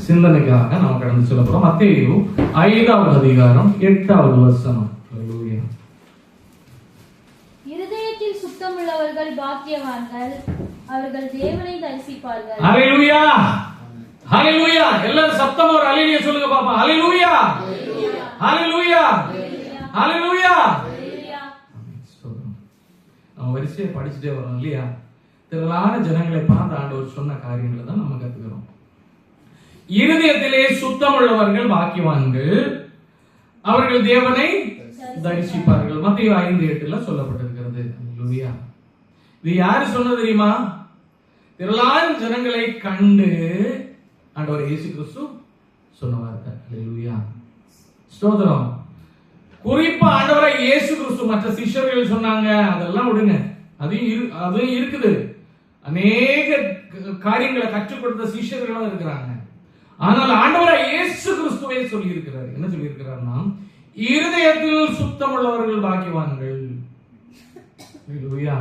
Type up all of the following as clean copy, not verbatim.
சிந்தனைக்காக நாம் கடந்து செல்ல போறோம். மத்தேயு 5வது அதிகாரம் 8வது வசனம். இருதயத்தில் சுத்தமுள்ளவர்கள் பாக்கியவான்கள், அவர்கள் தேவனை தரிசிப்பார்கள். ஹல்லேலூயா, ஹல்லேலூயா. எல்லாரும் சத்தமா ஒரு ஹல்லேலூயா சொல்லுங்க பாப்பா. ஹல்லேலூயா, ஹல்லேலூயா, ஹல்லேலூயா. நம்ம வரிசையை படிச்சுட்டே வரோம் இல்லையா? திரளான ஜனங்களை பார்த்து ஆண்டவர் சொன்ன காரியங்களை தான் நம்ம கத்துக்கிறோம். இருதயத்திலே சுத்தமுள்ளவர்கள் பாக்கியவான்கள், அவர்கள் தேவனை தரிசிப்பார்கள். மத்தேயு 5:8 சொல்லப்பட்டிருக்கிறது. ஹல்லேலூயா. இது யாரு சொன்னது தெரியுமா? திரளான ஜனங்களை கண்டு ஆண்டவர் இயேசு கிறிஸ்து சொன்ன வார்த்தை. ஹல்லேலூயா, ஸ்தோத்திரம். குறிப்பா ஆண்டவரை இயேசு கிறிஸ்து மற்ற சிஷ்யர்கள் சொன்னாங்க, அதெல்லாம் விடுங்க, அதுவும் இருக்குது. அநேக காரியங்களை கற்றுக் கொடுத்த சிஷ்யர்களும் இருக்கிறாங்க. ஆனால் ஆண்டவரை இயேசு கிறிஸ்துவே சொல்லி இருக்கிறார். என்ன சொல்லி இருக்கிறார்னா, இருதயத்தில் சுத்தம் உள்ளவர்கள் பாக்கியவான்கள். ஹல்லேலூயா,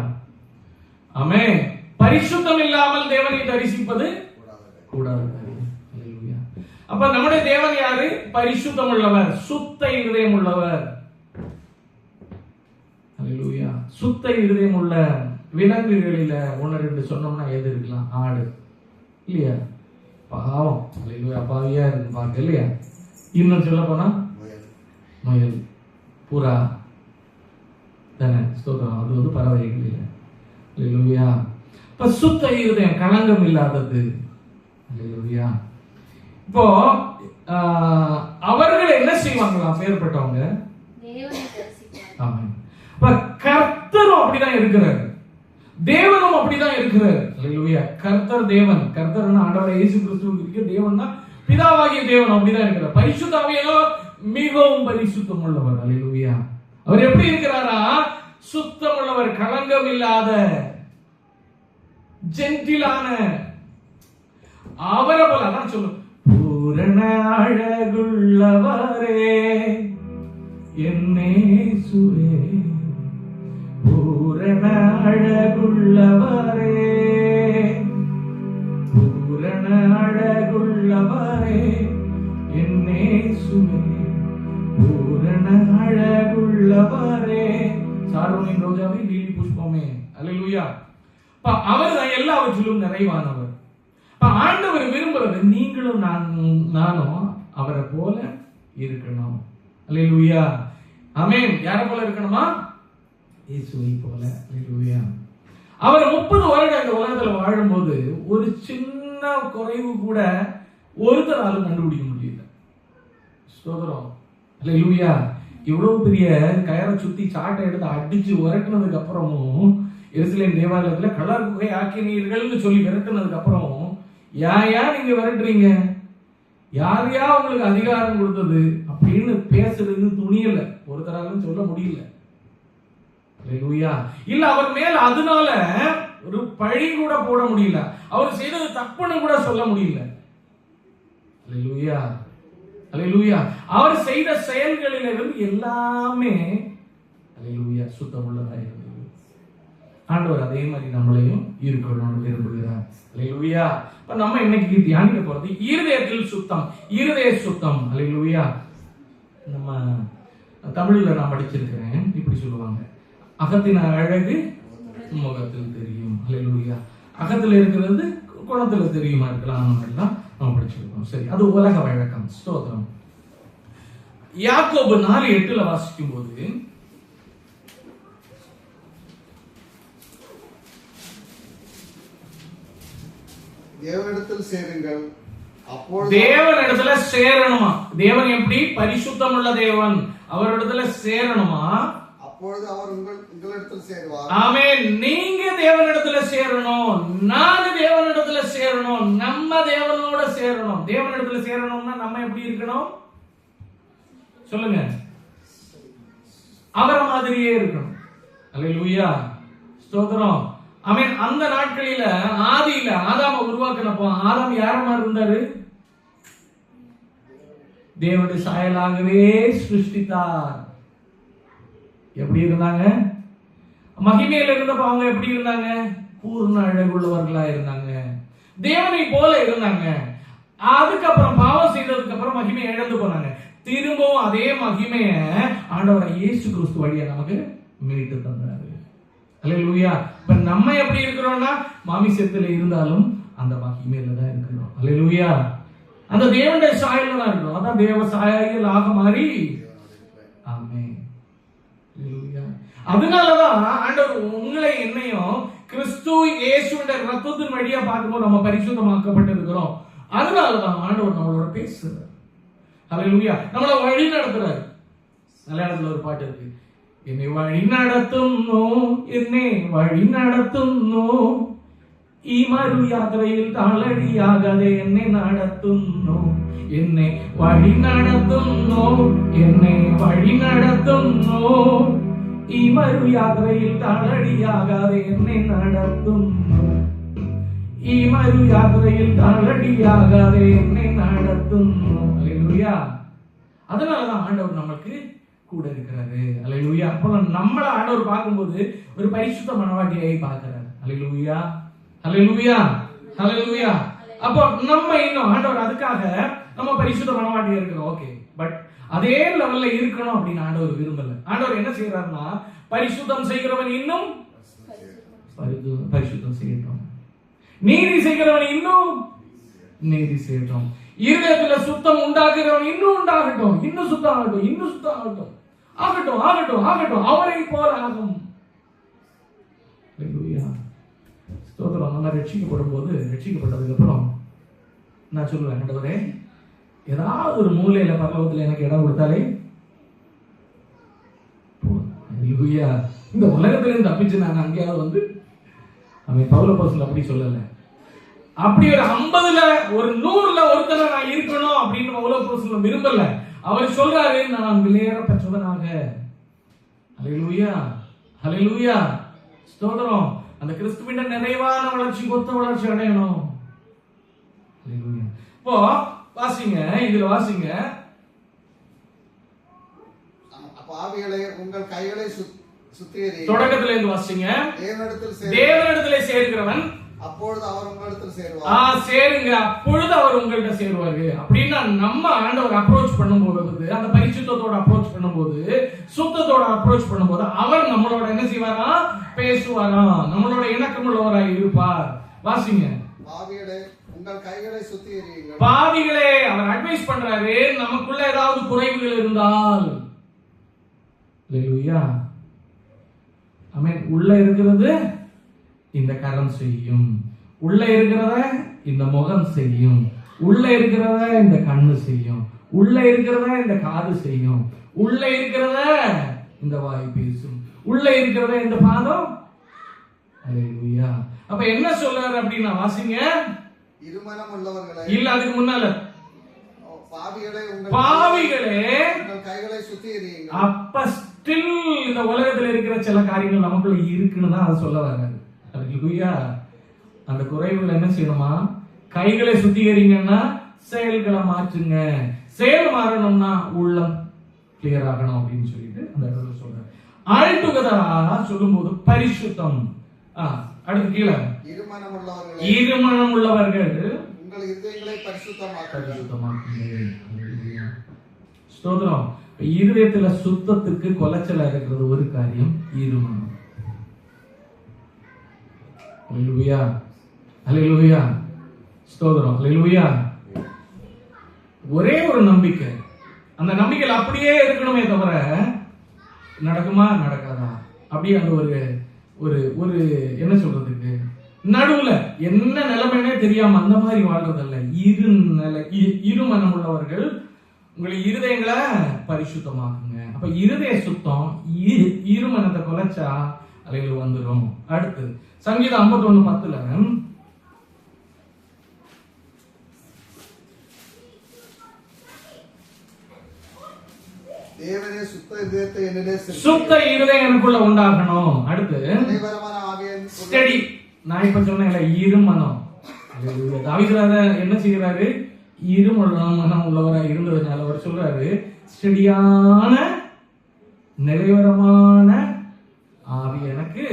ஆமென். பரிசுத்தம் இல்லாமல் தேவனை தரிசிப்பது கூடாது. ஹல்லேலூயா. அப்ப நம்முடைய தேவன் யாரு? பரிசுத்தம் உள்ளவர், சுத்த இருதயம் உள்ளவர். ஹல்லேலூயா. சுத்த இருதயம் உள்ள விலங்குகளில 1-2 சொன்னோம்னா எது இருக்கலாம்? ஆடு இல்லையா? பாவம். ஹல்லேலூயா, பாவியா இருக்கு பாருங்க இல்லையா? இன்னும் சொல்ல போனா முயல், புறா தானே, ஸ்தோத்திரம். அது வந்து பறவைகள் இல்லை. ஹல்லேலூயா. இப்ப சுத்த இருதயம், களங்கம் இல்லாதது. ஹல்லேலூயா. இப்போ அவர்கள் என்ன செய்வாங்களாம்? பேர்பட்டவங்க கர்த்தரும் அப்படிதான் இருக்கிறார், தேவனும் அப்படிதான் இருக்கிறார். ஹல்லேலூயா. கர்த்தர் தேவன், கர்த்தர் ஆண்டவர் இயேசு கிறிஸ்துவுக்கு தேவன்னா பிதாவாகிய தேவன் அப்படிதான் இருக்கிறார். பரிசுத்த ஆவியோ மிகவும் பரிசுத்தம் உள்ளவர். ஹல்லேலூயா. அவர் எப்படி இருக்கிறாரா? சுத்தம் உள்ளவர், களங்கம் இல்லாத, ஜென்டிலான. அவரை போல அதான் சொல்லும், பூரண அழகுள்ளவரே என்னேசுவே, பூரண அழகுள்ளவரே, பூரண அழகுள்ளவரே என்னேசுவே, பூரண அழகுள்ளவரே. சாரோனின் ரோஜாவே, லீலி புஷ்பமே. அல்லேலூயா. அவர் தான் எல்லாவற்றிலும் நிறைவானவர். ஆண்டவர் விரும்புறது நீங்களும் நானும் அவரை போல இருக்கணும். அல்லேலூயா, ஆமென். யாரை போல இருக்கணுமா? இயேசுவை போல. அல்லேலூயா. அவர் 30 வருடம் இந்த உலகத்துல வாழும்போது ஒரு சின்ன குறைவு கூட ஒருத்தராலும் கண்டுபிடிக்க முடியல. ஸ்தோத்திரம். அல்லேலூயா. இவ்வளவு பெரிய கயரை சுத்தி சாட்டை எடுத்து அடிச்சு விரட்டினதுக்கு அப்புறமும், எருசலேம் தேவாலயத்துல கலர் குகை ஆக்கினீர்கள்னு சொல்லி விரட்டினதுக்கு அப்புறம், ஏன் நீங்க விரட்டுறீங்க, யாரையா உங்களுக்கு அதிகாரம் கொடுத்தது அப்படின்னு பேசுறது துணியல, ஒருத்தராலும் சொல்ல முடியல. ஹல்லேலூயா. இல்ல அவர் மேல அதனால ஒரு பழி கூட போட முடியல, அவர் செய்தது தப்புன்னு கூட சொல்ல முடியல. ஹல்லேலூயா, ஹல்லேலூயா. அவர் செய்த செயல்களிலிருந்து எல்லாமே ஹல்லேலூயா சுத்தமுள்ளதா இருந்தது. ஆண்டவர் அதே மாதிரி நம்மளையும் இருக்கணும்னு விரும்புகிறார். ஹல்லேலூயா. இப்ப நம்ம இன்னைக்கு தியானிக்க போறது இருதயத்தில் சுத்தம், இருதய சுத்தம். ஹல்லேலூயா. நம்ம தமிழ்ல நான் படிச்சிருக்கிறேன், இப்படி சொல்லுவாங்க, அகத்தின் அழகு முகத்தில் தெரியும். ஹல்லேலூயா. அகத்துல இருக்கிறது குணத்துல தெரியுமா இருக்கலாம், நம்ம படிச்சிருக்கோம். சரி, அது உலக வழக்கம். ஸ்தோத்திரம். யாக்கோபு 4:8 வாசிக்கும் போது, தேவனிடத்தில் சேருங்கள், அப்பொழுது தேவனிடத்துல சேரணுமா? தேவன் எப்படி? பரிசுத்தம் உள்ள தேவன். அவரிடத்துல சேரணுமா? அப்பொழுது அவர் உங்களிடத்தில் சேருவார். ஆமென். நீங்க தேவனிடத்துல சேரணும், நான் தேவனிடத்துல சேரணும், நம்ம தேவனோட சேரணும். தேவனிடத்துல சேரணும்னா நம்ம எப்படி இருக்கணும் சொல்லுங்க? அவரை மாதிரியே இருக்கணும். அல்லேலூயா, ஸ்தோத்திரம். ஆமென். அந்த நாட்களில ஆதியில ஆதாம உருவாக்கினப்போ ஆதாம் யார மாதிரி இருந்தாரு? தேவனுடைய சாயலாகவே சிருஷ்டித்தார். எப்படி இருந்தாங்க? மகிமையில இருந்தப்ப அவங்க எப்படி இருந்தாங்க? பூர்ண அழகுள்ளவர்களா இருந்தாங்க, தேவனை போல இருந்தாங்க. அதுக்கப்புறம் பாவம் செய்ததுக்கு அப்புறம் மகிமையை இழந்து போனாங்க. திரும்பவும் அதே மகிமையை ஆண்டவர் இயேசு கிறிஸ்து வழியா நமக்கு மீட்டு தந்தாரு. அல்லேலூயா. இப்ப நம்ம எப்படி இருக்கிறோம்னா மாமிசத்துல இருந்தாலும் அந்த மகிமையில தான் இருக்கிறோம். அல்லேலூயா. அந்த தேவனுடைய சாயல்ல தான் இருக்கிறோம். அதான் தேவ சாயல் ஆக மாறி. ஆமென். அல்லேலூயா. அதனாலதான் ஆண்டவர் உங்களை என்னையும் கிறிஸ்து இயேசுவின் ரத்தத்தின் வழியா பார்க்கும்போது நம்ம பரிசுத்தமாக்கப்பட்டு இருக்கிறோம். அதனாலதான் ஆண்டவர் நம்மளோட பேசுறார். அல்லேலூயா. நம்மள வழி நடத்துறாரு. மலையாளத்துல ஒரு பாட்டு இருக்கு. என்னை வழி நடத்துന്നു, என்னை வழி നടത്തുന്നു, ഈ മരുയാത്രയിൽ തളടിയാകാതെ എന്നെ നടത്തുന്നു, എന്നെ വഴി നടത്തുന്നു, എന്നെ വഴി നടത്തുന്നു, ഈ മരുയാത്രയിൽ തളടിയാകാതെ എന്നെ നടത്തുന്നു, ഈ മരുയാത്രയിൽ തളടിയാകാതെ എന്നെ നടത്തുന്നു. அல்லேலூயா. அதனாலதான் ஆண்டவர் நமக்கு கூட இருக்கிறாரு. அல்லேலூயா. அப்போ நம்மள ஆண்டவர் பார்க்கும்போது ஒரு பரிசுத்த மனவாட்டியை பார்க்கிறாரு. அல்லேலூயா. அல்லேலூயா. அல்லேலூயா. அப்போ நம்ம இன்னும் ஆண்டவர் அதுக்காக நம்ம பரிசுத்த மனவாட்டியா இருக்கிறோம். ஓகே, பட் அதே லெவல்ல இருக்கணும் அப்படின்னு ஆண்டவர் விரும்பல. ஆண்டவர் என்ன செய்யறாருன்னா பரிசுத்தம் செய்கிறவன் இன்னும் பரிசுத்தம் செய்யட்டும், நீதி செய்கிறவன் இன்னும் நீதி செய்யட்டும், இருதயத்துல சுத்தம் உண்டாக்குறவன் இன்னும் உண்டாகட்டும், இன்னும் சுத்தம் ஆகட்டும், இன்னும் சுத்தம் ஆகட்டும், ஆகட்டும் ஆகட்டும் ஆகட்டும், அவரை போல ஆகும். அல்லேலூயா. ஸ்தோத்திரம். நம்ம ரட்சிக்கப்படும் போது ரட்சிக்கப்பட்டதுக்கு அப்புறம் நான் சொல்லுவேன், ஆண்டவரே ஏதாவது ஒரு மூலையில பரலோகத்துல எனக்கு இடம் கொடுத்தாலே அல்லேலூயா. இந்த உலகத்திலிருந்து தப்பிச்சு நான் அங்கேயாவது வந்து அவன் பவுல அப்போஸ்தலன் அப்படி சொல்லல. அப்படி ஒரு 50ல ஒரு 100ல ஒருத்தர நான் இருக்கணும் அப்படின்னு பவுல அப்போஸ்தலன் விரும்பல. அவர் சொல்றாரு, நான் விலையேற பெற்றவனாக. அல்லேலூயா. அல்லேலூயா. ஸ்தோத்திரம். அந்த கிறிஸ்துவின் நிறைவான வளர்ச்சி, கொத்த வளர்ச்சி அடையணும். அல்லேலூயா. இப்போ வாசிங்க, இதுல வாசிங்க. பாவிகளே உங்கள் கைகளை சுத்திகரியுங்கள். தொடக்கத்துல இருந்து வாசிங்க. தேவனிடத்திலே சேர்க்கிறவன் அப்பொழுது அவர் உங்களிடத்தில் சேருவார். சேருங்க, அப்பொழுது அவர் உங்கள்கிட்ட சேருவாரு. அப்படின்னா நம்ம ஆண்டவர் அப்ரோச் பண்ணும்போது, அந்த பரிசுத்தத்தோட அப்ரோச் பண்ணும்போது, சுத்தத்தோட அப்ரோச் பண்ணும்போது அவர் நம்மளோட என்ன செய்வாரா? பேசுவாராம். நம்மளோட இணக்கம் உள்ளவராய் இருப்பார். வாசிங்க. பாவிகளே உங்கள் கைகளை சுத்திகரியுங்கள். பாவிகளே, அவர் அட்வைஸ் பண்றாரு, நமக்குள்ள ஏதாவது குறைவுகள் இருந்தால். அல்லேலூயா. ஆமென். உள்ள இருக்கிறது இந்த கரம் செய்யும், உள்ள இருக்கிறத இந்த முகம் செய்யும், உள்ள இருக்கிறத இந்த கண்ணு செய்யும், உள்ள இருக்கிறத இந்த காது செய்யும், உள்ள இருக்கிறத இந்த வாய் பேசும், உள்ள இருக்கிறத இந்த பாதம். அல்லேலூயா. அப்ப என்ன சொல்றாரு அப்படின்னா வாசிங்க. இருமனம் உள்ளவர்களே, இல்ல அதுக்கு முன்னால பாவிகளே உங்கள் கைகளை சுத்திகரியுங்கள். அப்ப ஸ்டில் இந்த உலகத்துல இருக்கிற சில காரியங்கள் நமக்குள்ள இருக்குன்னு தான் அதை சொல்ல வர்றாரு. அல்லேலூயா. அந்த குறைவுகள் என்ன செய்யணுமா? கைகளை சுத்திகரிங்கன்னா செயல்களை மாற்றுங்க. செயல் மாறணும்னா உள்ளம் கிளியர் ஆகணும் அப்படின்னு சொல்லிட்டு அந்த இடத்துல சொல்றாரு. ஆல் டுகெதரா சொல்லும்போது பரிசுத்தம். அடுத்து கீழே இருமனம் உள்ளவர்கள் உங்கள் இதயங்களை பரிசுத்தமாக்குங்கள். ஸ்தோத்திரம். இருதயத்துல சுத்தத்துக்கு கொலைச்சலா இருக்கிறது ஒரு காரியம், இருமனம். அல்லேலூயா. அல்லேலூயா. ஸ்தோத்திரம். அல்லேலூயா. ஒரே ஒரு நம்பிக்கை, அந்த நம்பிக்கையில் அப்படியே இருக்கணுமே தவிர நடக்குமா நடக்காதா அப்படியே அந்த ஒரு ஒரு ஒரு என்ன சொல்றதுக்கு நடுவுல என்ன நிலைமைனே தெரியாம அந்த மாதிரி வாழ்றதல்ல. இருமனம் உள்ளவர்கள் உங்களை இருதயங்களை பரிசுத்தமாக்குங்க. அப்ப இருதய சுத்தம் இருமனத்தை கொலைச்சா அலைகள் வந்துடும். அடுத்து சங்கீதம் 51:10 தேவனே சுத்த இருதயம் எனக்குள்ள உண்டாகணும். அடுத்து ஸ்டடி. நான் இப்ப சொன்னேன் இருமனம். தாவீது என்ன செய்யறாரு? இருமனம் உள்ளவராக இருந்ததுனால அவர் சொல்றாரு, ஸ்டடியான நிறைவரமான ஆவி எனக்கு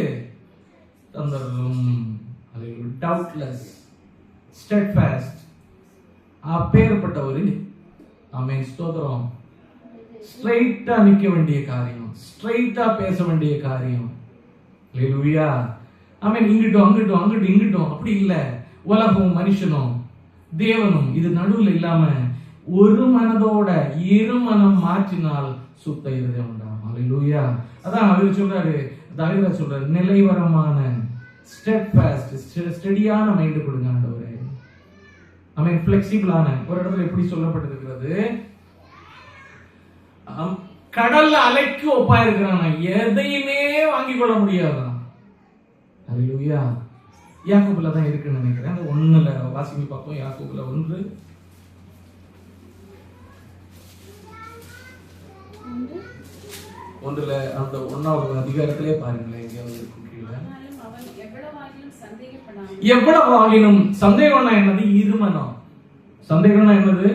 தந்தரும். டவுட்லெஸ், ஸ்டெட்ஃபாஸ்ட், அப்பேற்பட்டவர் ஆமென் ஸ்தோத்திரம். ஸ்ட்ரைட்டா நிக்க வேண்டிய காரியம், ஸ்ட்ரைட்டா பேச வேண்டிய காரியம். ஹalleluya. ஆமென். இங்கிட்டும் அங்கிட்டும் அங்கிட்டும் இங்கிட்டும் அப்படி இல்ல. உலகம் மனுஷனும் தேவனும் இது நடுவுல இல்லாம ஒரு மனதோட இருமனம் மாற்றினால் சுத்த இருதயம் உண்டாகும். ஹalleluya. அதான் அவர் சொல்றாரு, தாவீது சொல்றாரு, நிலைவரமான ஸ்டெடியான மைண்ட் கொடுங்க ஆண்டவரே. ஆமென். ஃபிளெக்சிபிளான ஒரு இடத்துல எப்படி சொல்லப்பட்டிருக்கிறது, கடல்ல அலைக்கு ஒப்பா இருக்கிறான், எதையுமே வாங்கிக் கொள்ள முடியாதான். ஹalleluya. யாக்கோபுல தான் இருக்குன்னு நினைக்கிறேன். அந்த 1ல வாசிங்க பார்ப்போம். யாக்கோபுல 1 ஒன்றுல அந்த 1வது அதிகாரத்திலே பாருங்களேன், எங்கேயாவது இருக்கும் கீழே. எவ்வளவு ஆகினும் சந்தேகம்னா என்னது? இருமனம். சந்தேகம்னா என்னது?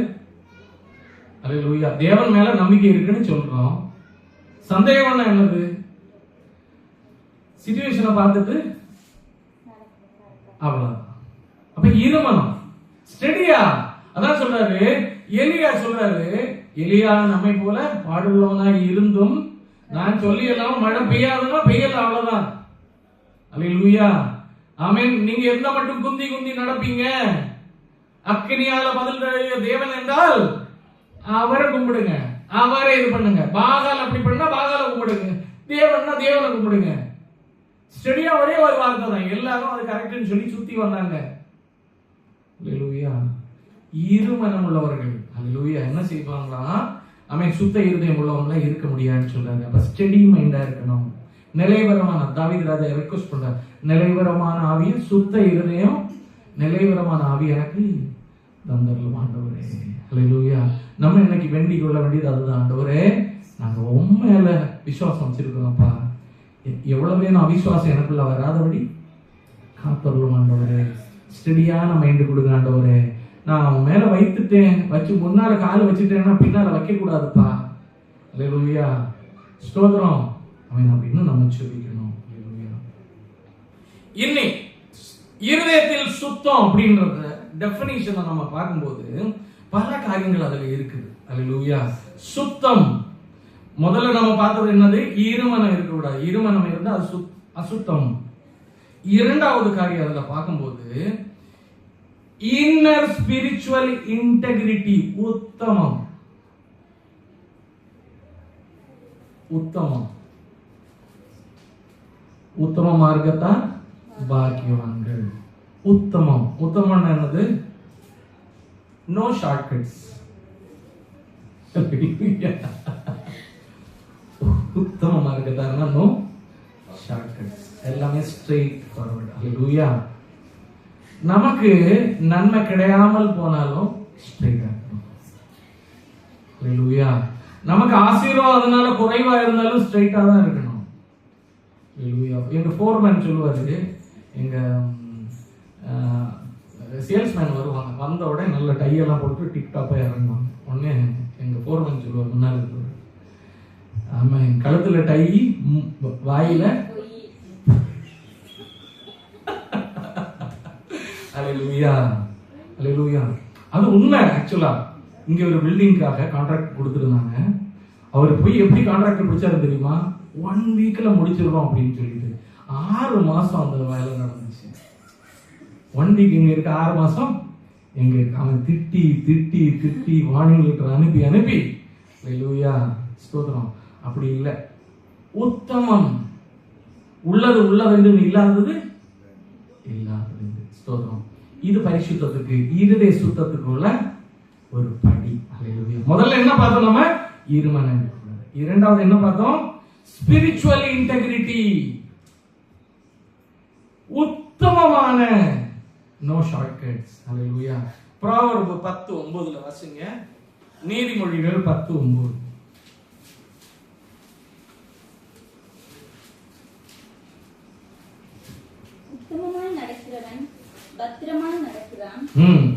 ஹalleluya. தேவன் மேல நம்பிக்கை இருக்குன்னு சொல்றோம். சந்தேகம்னா என்னது? சிச்சுவேஷனை பார்த்துட்டு அவ்வளவுதான். அப்ப இருமனம் ஸ்டெடியா. அதான் சொல்றாரு எலியா, சொல்றாரு எலியா நம்மை போல பாடுள்ளவனா இருந்தும் நான் சொல்லி எல்லாம் மழை பெய்யாதுன்னா பெய்யல, அவ்வளவுதான். ஹalleluya. ஆமென். நீங்க எந்த மட்டும் குந்தி குந்தி நடப்பீங்க? அக்கினியால பதில் தேவன் என்றால் அவரை கும்பிடுங்க, அவரை இது பண்ணுங்க. பாகால் அப்படி பண்ணா பாகால கும்பிடுங்க, தேவன்னா தேவனை கும்பிடுங்க. ஸ்டெடியா ஒரே ஒரு வார்த்தை தான், எல்லாரும் அது கரெக்ட்னு சொல்லி சுத்தி வந்தாங்க. ஹalleluya. இருமனம் உள்ளவர்கள் ஹalleluya என்ன செய்வாங்களா? அவன் சுத்த இருதயம் உள்ளவங்களா இருக்க முடியாதுன்னு சொல்றாங்க. அப்ப ஸ்டெடி மைண்டா இருக்கணும். நிலைவரமான, தாவீது ராஜா ரெக்வெஸ்ட் பண்றார், நிலைவரமான ஆவிய, சுத்த இருதயம், நிலைவரமான ஆவி எனக்கு தந்தரலும் ஆண்டவரே. ஹalleluya. நம்ம இன்னைக்கு வேண்டிக் கொள்ள வேண்டியது அதுதான். ஆண்டவரே, நாங்க உண்மையில விசுவாசம் வச்சிருக்கிறோம்ப்பா, எவ்வளவு நான் அவிசுவாசம் எனக்குள்ள வராதபடி காத்தரலும் ஆண்டவரே. ஸ்டெடியான மைண்ட் கொடுங்க ஆண்டவரே. நான் அவன் மேல வைத்துட்டேன், வச்சு முன்னால கால் வச்சுட்டேன்னா பின்னால வைக்க கூடாதுப்பா. ஹalleluya. ஸ்தோத்திரம். அவன் அப்படின்னு நம்ம சொல்லிக்கணும். ஹalleluya. இன்னி இருதயத்தில் சுத்தம் அப்படின்றத டெஃபினிஷனை நம்ம பார்க்கும்போது பல காரியங்கள் அதுல இருக்குது. ஹalleluya. சுத்தம் முதல்ல நம்ம பார்த்தது என்னது? இருமனம் இருக்கக்கூடாது. இருமனம் இருந்தா அது அசுத்தம். இரண்டாவது காரியம் அதுல பார்க்கும்போது இன்னர் ஸ்பிரிச்சுவல் இன்டெகிரிட்டி, உத்தமம். உத்தமம் உத்தம மார்க்கத்தான் பாக்கியவான்கள். உத்தமம். உத்தமம் என்னது? No shortcuts. உத்தம மார்க்கத்தான நோ ஷார்ட்கட்ஸ், எல்லாமே ஸ்ட்ரெயிட் ஃபார்வர்ட். ஹalleluya. நமக்கு நன்மை கிடையாமல் போனாலும் ஸ்ட்ரெயிட்டா இருக்கணும். ஹalleluya. நமக்கு ஆசீர்வாதம்னால குறைவா இருந்தாலும் ஸ்ட்ரெயிட்டா தான் இருக்கணும். ஹalleluya. எங்க ஃபோர்மேன் சொல்லுவாரு, எங்க சேல்ஸ்மேன் வருவாங்க, வந்த உடனே நல்ல டையெல்லாம் போட்டு டிப்டாப்பா இறங்குவாங்க. உடனே எங்க ஃபோர்மேன் சொல்லுவார், முன்னாள் சொல்லுவார், ஆமா என் கழுத்துல டை, வாயில. ஹalleluya. ஹalleluya. அது உண்மை. ஆக்சுவலா இங்க ஒரு பில்டிங்காக கான்ட்ராக்ட் கொடுத்துருந்தாங்க. அவர் போய் எப்படி கான்ட்ராக்ட் பிடிச்சாரு தெரியுமா? 1 வீக்ல முடிச்சிடுறோம் அப்படின்னு சொல்லிட்டு 6 மாசம் அந்த வேலை நடந்துச்சு. 1 வீக் இங்க இருக்க, 6 மாசம் எங்க இருக்கு. அவன் திட்டி திட்டி திட்டி வார்னிங் லெட்டர் அனுப்பி அனுப்பி. ஹalleluya. ஸ்தோத்திரம். அப்படி இல்லை. உத்தமம். உள்ளது உள்ளது இல்லாதது இல்லாதது. ஸ்தோத்திரம். இது பரிசுத்தத்துக்கு, இருதய சுத்தத்துக்கு உள்ள ஒரு படி. ஹalleluya. முதல்ல என்ன பார்த்தோம்? நம்ம இருமனம். இரண்டாவது என்ன பார்த்தோம்? ஸ்பிரிச்சுவல் இன்டெகிரிட்டி, உத்தமமான, நோ ஷார்ட்கட்ஸ். ஹalleluya. ப்ராவர்ப் 10:9 வாசிங்க. நீதிமொழிகள் 10:9. உத்தமமாய் நடக்கிறவன் பத்திரமாய் நடக்கிறான்,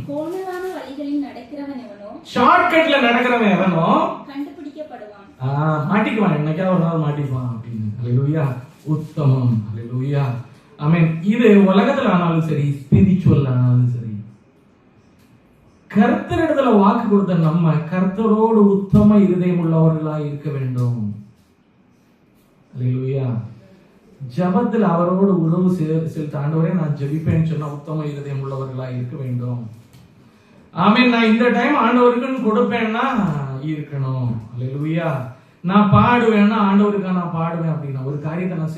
கோணலான வழிகளில் நடக்கிறவன் எவனோ, ஷார்ட்கட்ல நடக்கிறவன் எவனோ கண்டுபிடிக்கப்படுவான். மாட்டிக்குவான், என்னைக்காவது ஒரு நாள் மாட்டிக்குவான் அப்படின்னு. ஹalleluya. உத்தமம். ஹalleluya. ஆமென். இது உலகத்துல ஆனாலும் சரி, ஸ்பிரிச்சுவல் ஆனாலும் சரி, கர்த்தரிடத்துல வாக்கு கொடுத்த நம்ம கர்த்தரோடு உத்தம இருதயம் உள்ளவர்களாய் இருக்க வேண்டும். அல்லேலூயா. ஜபத்தில் அவரோடு உறவு செலுத்த, ஆண்டவரே நான் ஜெபிப்பேன்னு சொன்னா உத்தம இருதயம் உள்ளவர்களாய் இருக்க வேண்டும். ஆமென். நான் இந்த டைம் ஆண்டவருக்குன்னு கொடுப்பேன்னா இருக்கணும். அல்லேலூயா. நான் பாடுவேன்னா ஆண்டவருக்கா நான் பாடுவேன் அப்படின்னா, ஒரு காரியத்தை நான்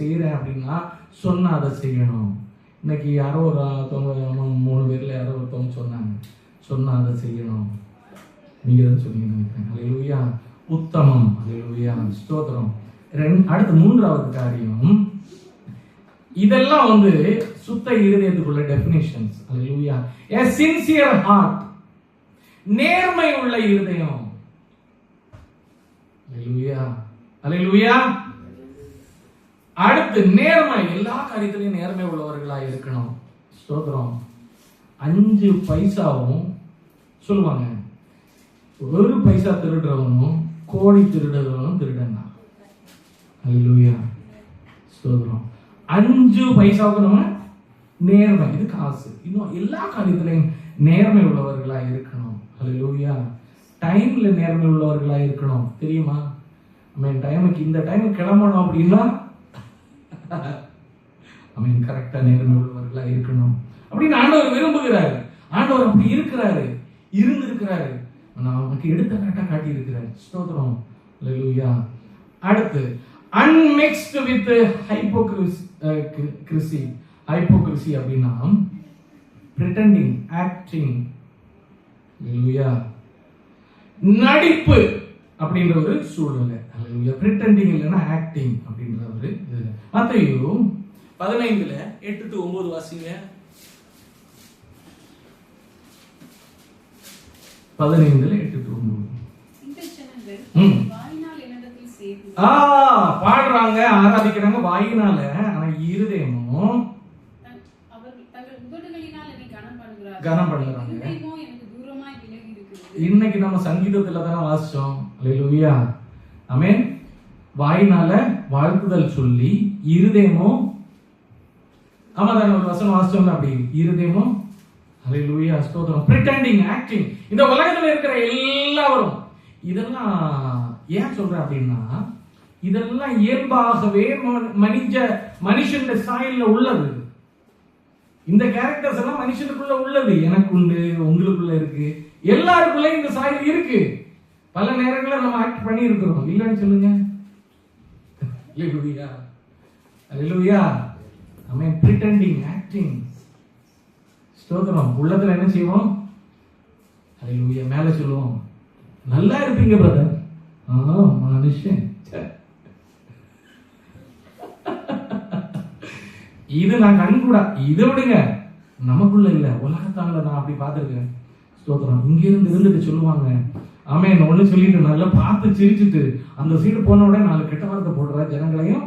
செய்யறேன் அப்படின்னா சொன்னா அதை செய்யணும். இன்னைக்கு யாரோ ஒருத்தவங்க 3 பேர்ல யாரோ ஒருத்தவங்க சொன்னா அதை செய்யணும். நீங்க தான் சொன்னீங்க. அல்லேலூயா. உத்தமம். அல்லேலூயா. ஸ்தோத்திரம். அடுத்து 3வது காரியம், இதெல்லாம் சுத்த இருதயத்துக்குள்ள டெஃபினிஷன்ஸ். அல்லேலூயா. a sincere heart, நேர்மை உள்ள இருதயம். அல்லேலூயா. அல்லேலூயா. அடுத்து நேர்மை, எல்லா காரியத்திலையும் நேர்மை உள்ளவர்களாக இருக்கணும். ஸ்தோத்திரம். 5 பைசாவும் சொல்லுவாங்க, 1 பைசா திருடுறவனும் கோடி திருடுறவனும் திருடன் தான். அல்லேலூயா. ஸ்தோத்திரம். 5 பைசாவுக்கு நம்ம நேர்மை, இது காசு. இன்னும் எல்லா காரியத்திலையும் நேர்மை உள்ளவர்களா இருக்கணும். அல்லேலூயா. டைம்ல நேர்மை உள்ளவர்களா இருக்கணும். தெரியுமா? டைமுக்கு இந்த டைமுக்கு கிளம்பணும் அப்படின்னா கரெக்டா நேர்மை உள்ளவர்களா இருக்கணும் அப்படின்னு ஆண்டவர் விரும்புகிறாரு. ஆண்டவர் அப்படி இருக்கிறாரு, இருந்திருக்கிறாரு, நமக்கு எடுத்துக்காட்டா காட்டி இருக்கிறார். ஸ்தோத்திரம். அல்லேலூயா. அடுத்து unmixed with hypocrisy. hypocrisy அப்படின்னா pretending, acting. அல்லேலூயா. நடிப்பு அப்படின்ற ஒரு சூழ்நிலை. அல்லேலூயா. pretending இல்லைன்னா acting அப்படின்ற ஒரு இது. மத்தேயு 15:8-9 வாசிங்க. 15:8-9. பாடுறாங்க, ஆராதிக்கிறாங்க வாயினால, ஆனா இருதயமும் கனம் பண்ணுறாங்க. இன்னைக்கு நம்ம சங்கீதத்துல தானே வாசிச்சோம். அல்லேலூயா. ஆமென். வாயினால வாழ்த்துதல் சொல்லி இருதயமும், ஆமாதான ஒரு வசனம் வாசிச்சோம் அப்படி, இருதயமும். அல்லேலூயா. ஸ்தோத்திரம். pretending, acting. இந்த உலகத்துல இருக்கிற எல்லாரும் இதெல்லாம் ஏன் சொல்றேன் அப்படின்னா, இதெல்லாம் இயல்பாகவே மனுஷன் சாயல்ல உள்ளது. இந்த கேரக்டர்ஸ் எல்லாம் மனுஷனுக்குள்ள உள்ளது. எனக்கு உண்டு, உங்களுக்குள்ள இருக்கு, எல்லாருக்குள்ள இந்த சாயல் இருக்கு. பல நேரங்களில் நம்ம ஆக்ட் பண்ணி இருக்கிறோம். இல்லைன்னு சொல்லுங்க. அல்லேலூயா. அல்லேலூயா. ஆமென். pretending, acting. ஸ்தோத்திரம். உள்ளத்துல என்ன செய்வோம்? அல்லேலூயா. மேல சொல்லுவோம், நல்லா இருப்பீங்க பிரதர். மனுஷன் இது நான் கண்கூடா, இதை விடுங்க, நமக்குள்ள இல்ல, உலகத்தால நான் அப்படி பார்த்திருக்கேன். ஸ்தோத்திரம். இங்க இருந்துட்டு சொல்லுவாங்க, ஆமென், ஒண்ணு சொல்லிட்டு நல்லா பார்த்து சிரிச்சுட்டு அந்த சீடு போன உடனே 4 கெட்ட வார்த்தை போடுற ஜனங்களையும்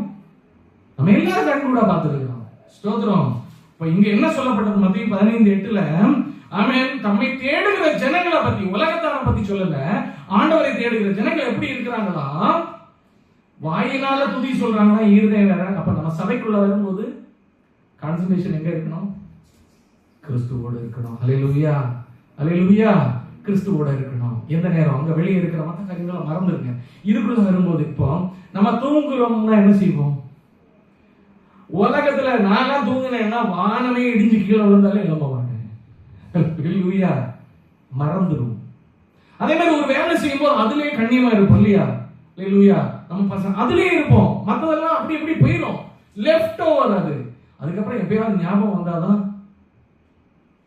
நம்ம எல்லாரும் கண்கூடா பார்த்துருக்கிறோம். ஸ்தோத்திரம். இப்ப இங்க என்ன சொல்லப்பட்டது? மத்தேயு 15:8, ஆமென், தம்மை தேடுகிற ஜனங்களை பத்தி, உலகத்தாரை பத்தி சொல்லல, ஆண்டவரை தேடுகிற ஜனங்கள் எப்படி இருக்கிறாங்களா? வாயினால துதி சொல்றாங்கன்னா இருதயம் வேற. அப்ப நம்ம சபைக்குள்ள வரும்போது கான்சன்ட்ரேஷன் எங்க இருக்கணும்? கிறிஸ்துவோட இருக்கணும். அல்லேலூயா. அல்லேலூயா. கிறிஸ்துவோட இருக்கணும். எந்த நேரம் அங்க வெளியே இருக்கிற மற்ற காரியங்களை மறந்துருங்க. இதுக்குள்ள வரும்போது இப்போ நம்ம தூங்குறோம்னா என்ன செய்வோம்? உலகத்துல நான் தூங்கினேன்னா வானமே இடிஞ்சு கீழே விழுந்தாலே எழும்ப மாட்டேன். அல்லேலூயா. மறந்துடும். அதே மாதிரி ஒரு வேலை செய்யும் போது அதுலயே கண்ணியமா இருப்போம் இல்லையா? அல்லேலூயா. நம்ம பசங்க அதுலயே இருப்போம், மற்றதெல்லாம் அப்படி இப்படி போயிடும், லெஃப்ட் ஓவர். அது அதுக்கப்புறம் எப்பயாவது ஞாபகம் வந்தாதான்.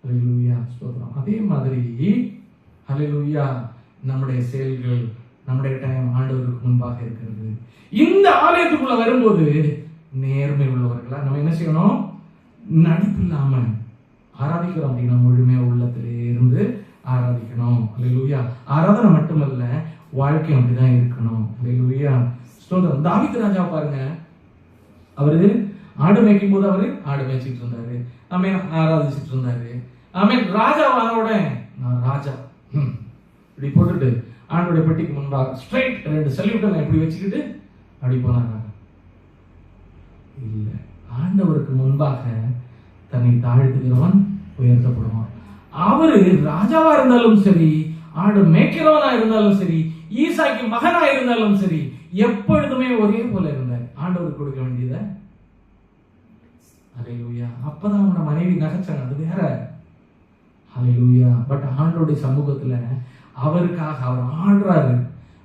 அல்லேலூயா. ஸ்தோத்திரம். அதே மாதிரி அல்லேலூயா, நம்முடைய செயல்கள், நம்முடைய டைம் ஆண்டவருக்கு முன்பாக இருக்கிறது. இந்த ஆலயத்துக்குள்ள வரும்போது நேர்மை உள்ளவர்களா நம்ம என்ன செய்யணும்? நடிப்பு இல்லாம ஆராதிக்கிறோம் அப்படின்னா முழுமையா உள்ளத்திலே இருந்து ஆராதிக்கணும். அல்லேலூயா. ஆராதனை மட்டுமல்ல, வாழ்க்கை அப்படிதான் இருக்கணும். அல்லேலூயா. ஸ்தோத்திரம். தாவீது ராஜா பாருங்க, அவரு ஆடு மேய்க்கும் போது அவரு ஆடு மேய்ச்சிட்டு இருந்தாரு, ஆமென், ஆராதிச்சுட்டு இருந்தாரு. ஆமென். ராஜாவானோட நான் ராஜா இப்படி போட்டுட்டு ஆண்டோட பெட்டிக்கு முன்பாக ஸ்ட்ரைட் 2 சல்யூட்டை இப்படி வச்சுக்கிட்டு அப்படி போனாங்க. இல்ல, ஆண்டவருக்கு முன்பாக தன்னை தாழ்த்துகிறவன் உயர்த்தப்படுவான். அவரு ராஜாவா இருந்தாலும் சரி, ஆடு மேய்க்கிறவனா இருந்தாலும் சரி, ஈசாய்க்கு மகனா இருந்தாலும் சரி, எப்பொழுதுமே ஒரே போல இருந்தார். ஆண்டவர் கொடுக்க வேண்டியத ஹல்லேலூயா. அப்பதான் அவனோட மனைவி நகைச்சாங்க, அது வேற. ஹல்லேலூயா. பட் ஆண்டோடைய சமூகத்துல அவருக்காக அவர் ஆடுறாரு,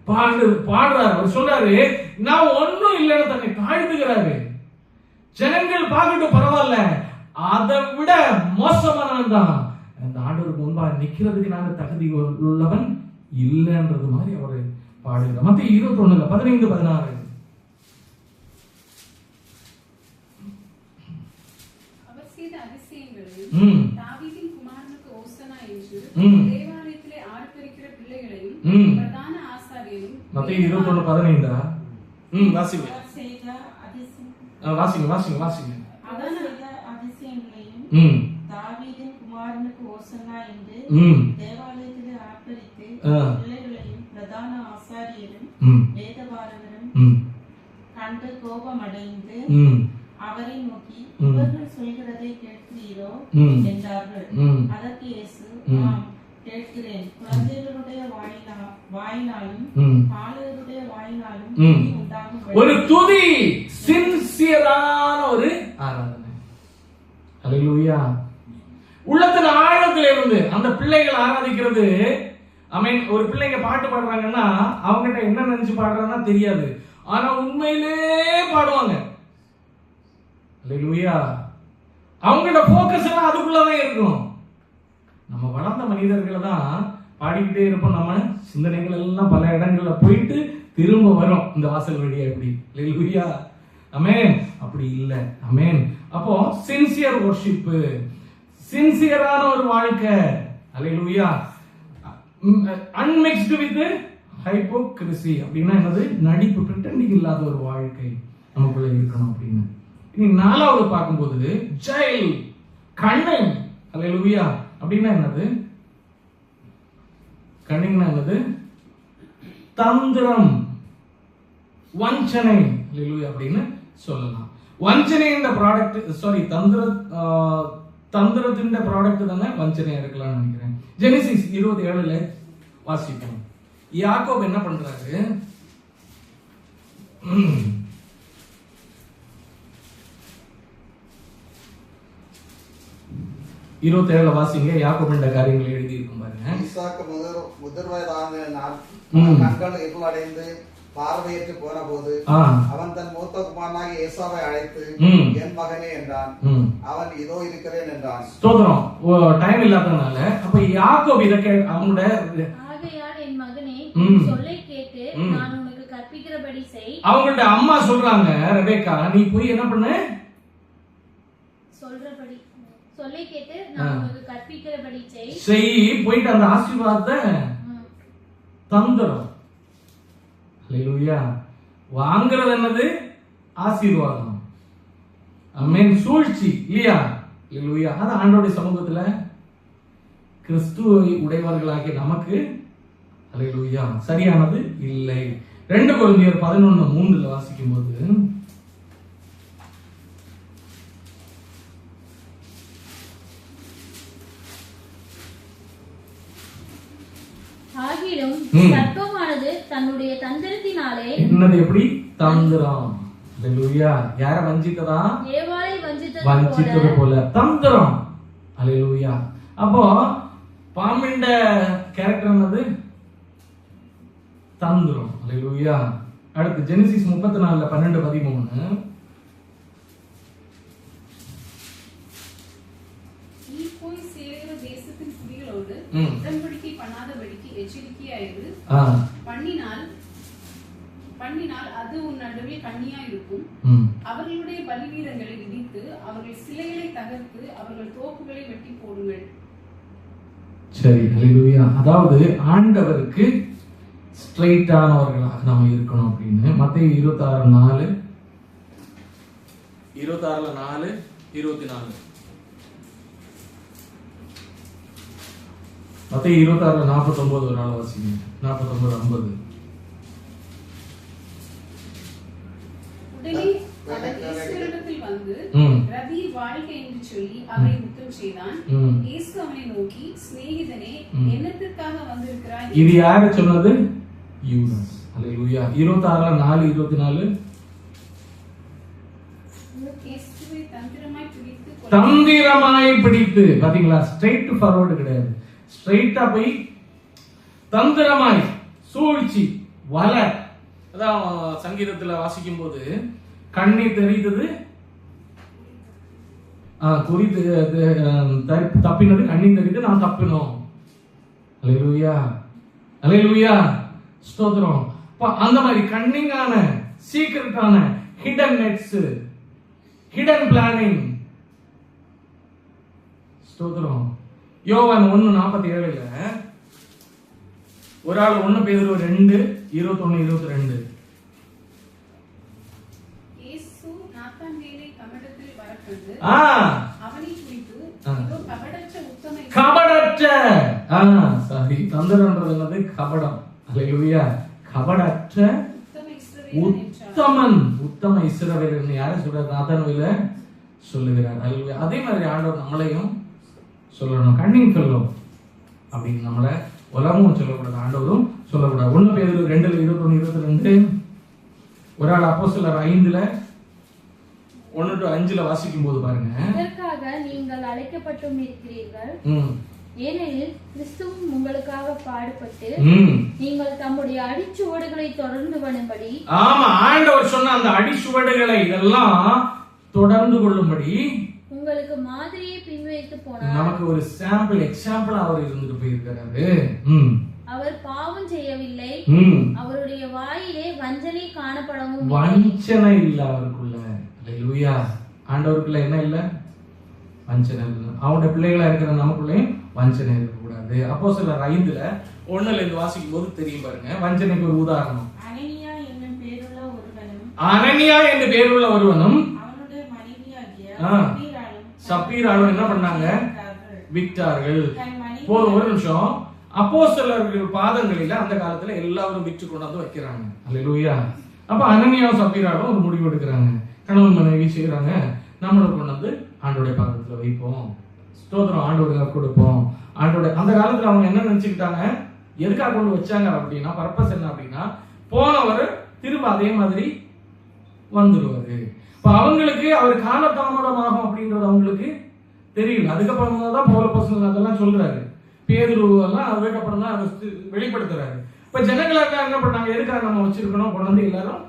பாடுறாரு. அவர் சொல்றாரு, நான் ஒன்னும் இல்லைன்னு தன்னை தாழ்த்துகிறாரு. ஜனங்கள் பார்க்கட்டும் பரவாயில்ல, அதை விட மோசமானவன் தான் அந்த ஆண்டவருக்கு முன்பா நிக்கிறதுக்கு நாங்க தகுதி உள்ளவன் இல்லைன்றது மாதிரி அவரு பாடுகிறார். மத்தேயு 21:15-16. அவர் செய்த அதிசயங்களையும் தாவீதின் குமாரனுக்கு ஓசனா என்று தேவாலயத்திலே ஆர்ப்பரிக்கிற பிள்ளைகளையும் பிரதான ஆசாரியரும். மத்தேயு 21:15. வாசிங்க வாசிங்க வாசிங்க. அதிசயங்களையும் தாவீதின் குமாரனுக்கு ஓசன்னா என்று தேவாலயத்திலே ஆர்ப்பரித்து பிள்ளைகளையும் பிரதான ஆசாரியரும் வேதபாரகரும் கண்டு கோபமடைந்து அவரை நோக்கி, இவர்கள் சொல்கிறதை கேட்கிறீரோ என்றார்கள். அதற்கு இயேசு, ஆம் கேட்கிறேன். குழந்தைகளுடைய வாயினாலும் பாலகருடைய வாயினாலும் உண்டாகும் ஒரு துதி, சின்சியரான ஒரு ஆராதனை. ஹல்லேலூயா. உள்ளத்தின் ஆழத்துல இருந்து அந்த பிள்ளைகள் ஆராதிக்கிறது. ஒரு பிள்ளைங்க பாட்டு பாடுறாங்கன்னா அவங்ககிட்ட என்ன நினைச்சு பாடுறாங்கன்னா தெரியாது, ஆனா உண்மையிலே பாடுவாங்க. ஹல்லேலூயா. அவங்களோட போக்கஸ் எல்லாம் அதுக்குள்ளதான் இருக்கும். நம்ம வளர்ந்த மனிதர்களை தான் பாடிக்கிட்டே இருப்போம். நம்ம சிந்தனைகள் எல்லாம் பல இடங்கள்ல போயிட்டு திரும்ப வரும் இந்த வாசல் வழியா. எப்படி? ஹல்லேலூயா. ஆமென். அப்படி இல்லை. ஆமென். அப்போ சின்சியர் வொர்ஷிப், சின்சியரான ஒரு வாழ்க்கை. ஹல்லேலூயா. அன்மிக்ஸ்டு வித் ஹைப்போக்ரிசி அப்படின்னா என்னது? நடிப்பு, பிரிட்டண்டிங் இல்லாத ஒரு வாழ்க்கை நமக்குள்ள இருக்கணும் அப்படின்னு. இனி 4வது பார்க்கும்போது ஜெயில், கண்ணன். ஹல்லேலூயா. அப்படின்னா என்னது? கண்ணிங்னா என்னது? தந்திரம், வஞ்சனை. ஹல்லேலூயா அப்படின்னு சொல்லலாம். வஞ்சனை இந்த ப்ராடக்ட், தந்திரத்தின் ப்ராடக்ட் தானே வஞ்சனையா இருக்கலாம்னு நினைக்கிறேன். ஜெனிசிஸ் 27 வாசிப்போம். யாக்கோபு என்ன பண்றாரு? 27 வாசிங்க. யாக்கோபு இந்த காரியங்களை எழுதி இருக்கும் பாருங்க. ஈசாக்கு முதிர்வயதான நாள் கண்கள் இருளடைந்து பார்வையற்று போன போது அவன் தன் மூத்த குமாரனாகிய ஏசாவை அழைத்து, என் மகனே என்றான். அவன் இதோ இருக்கிறேன் என்றான். ஸ்தோத்திரம். டைம் இல்லாதனால அப்ப யாக்கோபு இத அவங்களோட ஆகையால் என் மகனே சொல்லை கேட்டு நான் உனக்கு கற்பிக்கிறபடி செய். அவங்களோட அம்மா சொல்றாங்க, ரெபெக்கா நீ போய் என்ன பண்ணு? சொல்றபடி சொல்லை கேட்டு நான் உனக்கு கற்பிக்கிறபடி செய். போயிட்டு அந்த ஆசீர்வாதத்தை தந்துரும். ஹல்லேலூயா. வாங்குறது என்னது? ஆசீர்வாதம். ஆமென். சூழ்ச்சி இல்லையா? ஹல்லேலூயா. அது ஆண்டவருடைய சமூகத்துல கிறிஸ்துவை உடையவர்களாகிய நமக்கு ஹல்லேலூயா சரியானது இல்லை. 2 கொரிந்தியர் 11:3 வாசிக்கும் போது, ஆகிலும் சர்ப்பமானது தன்னுடைய தந்திரத்தினாலே என்னது? எப்படி? தந்திரம். ஹல்லேலூயா. யார வஞ்சித்ததா? ஏவாளை வஞ்சித்தது போல தந்திரம். ஹல்லேலூயா. அப்போ பாம்பிண்ட கேரக்டர் என்னது? தந்திரம். ஹல்லேலூயா. அடுத்து ஜெனிசிஸ் 34:12-13. நீ போய் சேருகிற தேசத்தின் குடிகளோடு உடன்படிக்கை பண்ணாதபடிக்கு எச்சரிக்கையாயிரு. பண்ணினால் அது உன் நடுவில் கண்ணியா இருக்கும். அவர்களுடைய பலிபீடங்களை இடித்து அவர்கள் சிலைகளை தகர்த்து அவர்கள் தோப்புகளை வெட்டி போடுங்கள். சரி. ஹல்லேலூயா. அதாவது ஆண்டவருக்கு ஸ்ட்ரைட்டானவர்களாக நாம இருக்கணும் அப்படின்னு மத்தேயு 26:4-24. மத்தேயு 26:49 ஒரு நாள் வாசிங்க. 49:50. உடனே அவர் இயேசுவினிடத்தில் வந்து ரவி வாழ்க்கை என்று சொல்லி அவரை முத்தம் செய்தான். இயேசு அவனை நோக்கி, சிநேகிதனே, என்னத்திற்காக வந்திருக்கிறாய்? இது யாரு சொன்னது? யூதாஸ். அல்லேலூயா. 26:4-24 இயேசுவை தந்திரமாய் பிடித்து, பாத்தீங்களா? ஸ்ட்ரைட் ஃபார்வர்டு கிடையாது, ஸ்ட்ரைட்டா போய் தந்திரமாய் சூழ்ச்சி வல. அதான் சங்கீதத்துல வாசிக்கும் போது கண்ணி தெரிந்தது குறித்து தப்பினது கண்ணி தெரிந்து நான் தப்பினோம். அல்லேலூயா, அல்லேலூயா, ஸ்தோத்திரம். அந்த மாதிரி கன்னிங்கான, சீக்ரெட்டான, ஹிடன் நெட்ஸ், ஹிடன் பிளானிங். ஸ்தோத்திரம். யோவான் 1:47 ஒரு ஆள் 1 பேதுரு 2:21-22 இயேசு நாத்தான்வேலை கபடத்தில் வரக்கண்டு அவனை குறித்து, இதோ கபடற்ற உத்தம கபடற்ற தந்திரன்றது என்னது? கபடம். அல்லேலூயா. கபடற்ற உத்தமன், உத்தம இஸ்ரவேலன் யார சொல்றார்? நாத்தான்வேல சொல்லுகிறார். அல்லேலூயா. அதே மாதிரி ஆண்டவர் நம்மளையும் சொல்லணும், கன்னிங் ஃபெல்லோ அப்படின்னு நம்மளை உலகமும் சொல்லக்கூடாது, ஆண்டவரும் சொல்லக்கூடாது. 1 பேதுரு 2:21-22 ஒரு ஆள் அப்போஸ்தலர் 5:1-5 வாசிக்கும் போது பாருங்க. இதற்காக நீங்கள் அழைக்கப்பட்டும் இருக்கிறீர்கள், ஏனெனில் கிறிஸ்துவும் உங்களுக்காக பாடுபட்டு நீங்கள் தம்முடைய அடிச்சுவடுகளை தொடர்ந்து வரும்படி. ஆமா, ஆண்டவர் சொன்ன அந்த அடிச்சுவடுகளை இதெல்லாம் தொடர்ந்து கொள்ளும்படி உங்களுக்கு மாதிரியை பின்வைத்து போனார். நமக்கு ஒரு சாம்பிள், எக்ஸாம்பிள் அவர் இருந்துட்டு போயிருக்கிறாரு. அவர் பாவம் செய்யவில்லை, அவருடைய வாயிலே வஞ்சனை காணப்படவும், வஞ்சனை இல்ல அவருக்குள்ள. அல்லேலூயா. ஆண்டவருக்குள்ள என்ன இல்ல? வஞ்சனை இல்ல. அவருடைய பிள்ளைகளா இருக்கிற நமக்குள்ளே வஞ்சனை இருக்கக்கூடாது. அப்போஸ்தலர் 5:1 வாசிக்கும் போது தெரியும் பாருங்க, வஞ்சனைக்கு ஒரு உதாரணம். அனனியா என்னும் பேருள்ள ஒருவனும், அனனியா என்று பேருள்ள ஒருவனும் அவனுடைய மனைவியாகிய சப்பீராலும் என்ன பண்ணாங்க? விற்றார்கள். போதும், ஒரு நிமிஷம். அப்போஸ்தலர்கள் பாதங்களில அந்த காலத்துல எல்லாரும் விற்று கொண்டாந்து வைக்கிறாங்க. அல்லேலூயா. அப்ப அனனியாவும் சப்பீராலும் ஒரு முடிவு எடுக்கிறாங்க, கணவன் மனைவி செய்யறாங்க, நம்மளும் கொண்டு வந்து ஆண்டோடைய பாதத்துல வைப்போம், ஸ்தோத்திரம், ஆண்டோருக்கு கொடுப்போம். ஆண்டோட அந்த காலத்துல அவங்க என்ன நினைச்சுக்கிட்டாங்க? எதுக்காக கொண்டு வச்சாங்க அப்படின்னா, பர்பஸ் என்ன அப்படின்னா, போனவர் திரும்ப அதே மாதிரி வந்துடுவாரு. இப்ப அவங்களுக்கு அவர் காலதாமதமாகும் அப்படின்றது அவங்களுக்கு தெரியல. அதுக்கப்புறம் தான் பவுல் அப்போஸ்தலன் அதெல்லாம் சொல்றாரு, பேதுரு எல்லாம் அதுக்கப்புறம் தான் வெளிப்படுத்துறாரு. இப்ப ஜனங்களாக என்ன பண்ணாங்க? எதுக்காக நம்ம வச்சிருக்கணும்? கொண்டு வந்து எல்லாரும்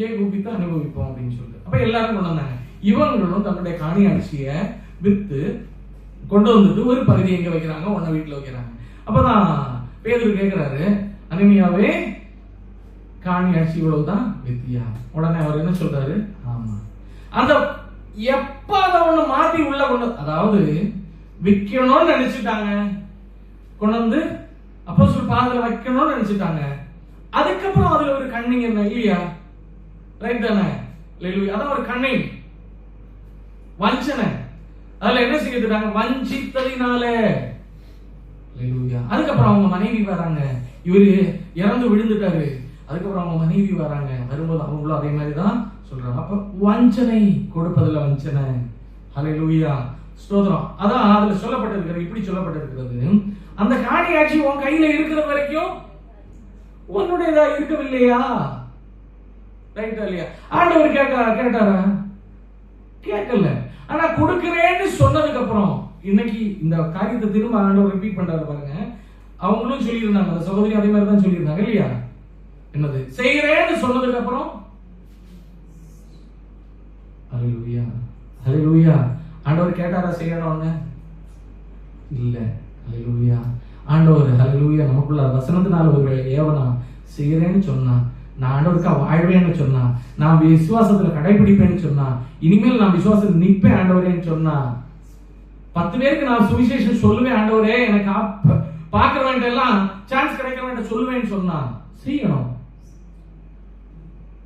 ஏகூபித்து அனுபவிப்போம் அப்படின்னு சொல்லிட்டு அப்ப எல்லாரும் கொண்டு வந்தாங்க. இவங்களும் தன்னுடைய காணி அரிசியை வித்து கொண்டு வந்துட்டு ஒரு பகுதி எங்க வைக்கிறாங்க? ஒன்ன வீட்டுல வைக்கிறாங்க. அப்பதான் பேதுரு கேட்கிறாரு, அனனியாவே காணி அரிசி இவ்வளவுதான் வித்தியா? உடனே அவர் என்ன சொல்றாரு? ஆமா. அந்த எப்ப அதை ஒண்ணு மாத்தி உள்ள கொண்டு, அதாவது விற்கணும்னு நினைச்சுட்டாங்க, கொண்டு வந்து அப்போஸ்தலர் பாதத்துல வைக்கணும்னு நினைச்சுட்டாங்க. அதுக்கப்புறம் அதுல ஒரு கண்ணிங் என்ன இல்லையா? ரைட் தானே? அதான் ஒரு கண்ணிங், வஞ்சனை. அதுல என்ன செய்யறாங்க? வஞ்சித்ததினாலே. அதுக்கப்புறம் அவங்க மனைவி வராங்க, இவரு இறந்து விழுந்துட்டாரு. அதுக்கப்புறம் அவங்க மனைவி வராங்க, வரும்போது அவங்களும் அதே மாதிரிதான் சொல்றாங்க. அப்ப வஞ்சனை, கொடுப்பதில்ல வஞ்சனை. ஹல்லேலூயா, ஸ்தோத்திரம். அதான் அதுல சொல்லப்பட்டிருக்கிறது, இப்படி சொல்லப்பட்டிருக்கிறது, அந்த காணி ஆட்சி உன் கையில இருக்கிற வரைக்கும் உன்னுடையதா இருக்கவில்லையா? ரைட்டா இல்லையா? ஆண்டவர் கேட்டாரா? கேட்கல. ஆனா கொடுக்கிறேன்னு சொன்னதுக்கு அப்புறம் இன்னைக்கு இந்த காரியத்தை திரும்ப ஆண்டவர் ரிப்பீட் பண்றாரு பாருங்க. அவங்களும் சொல்லியிருந்தாங்க, அந்த சகோதரி அதே மாதிரி தான் சொல்லியிருந்தாங்க இல்லையா? என்னது செய்யறேன்னு சொன்னதுக்கு அப்புறம் ஹல்லேலூயா, ஹல்லேலூயா. ஆண்டவர் கேட்டாரா செய்யணும்னு? இல்ல. ஹல்லேலூயா. ஆண்டவர் ஹல்லேலூயா நமக்குள்ள வசனத்தினால ஒரு ஏவனா செய்யறேன்னு சொன்னா, நான் ஆண்டவருக்கா வாழ்வேன்னு சொன்னா, நான் விசுவாசத்துல கடைபிடிப்பேன்னு சொன்னா, இனிமேல் நான் விசுவாசத்துல நிற்பேன் ஆண்டவரேன்னு சொன்னா, 10 பேருக்கு நான் சுவிசேஷம் சொல்லுவேன் ஆண்டவரே, எனக்கு பாக்குறவன்ட்ட எல்லாம் சான்ஸ் கிடைக்கிறவன்ட்ட சொல்லுவேன்னு சொன்னா செய்யணும்.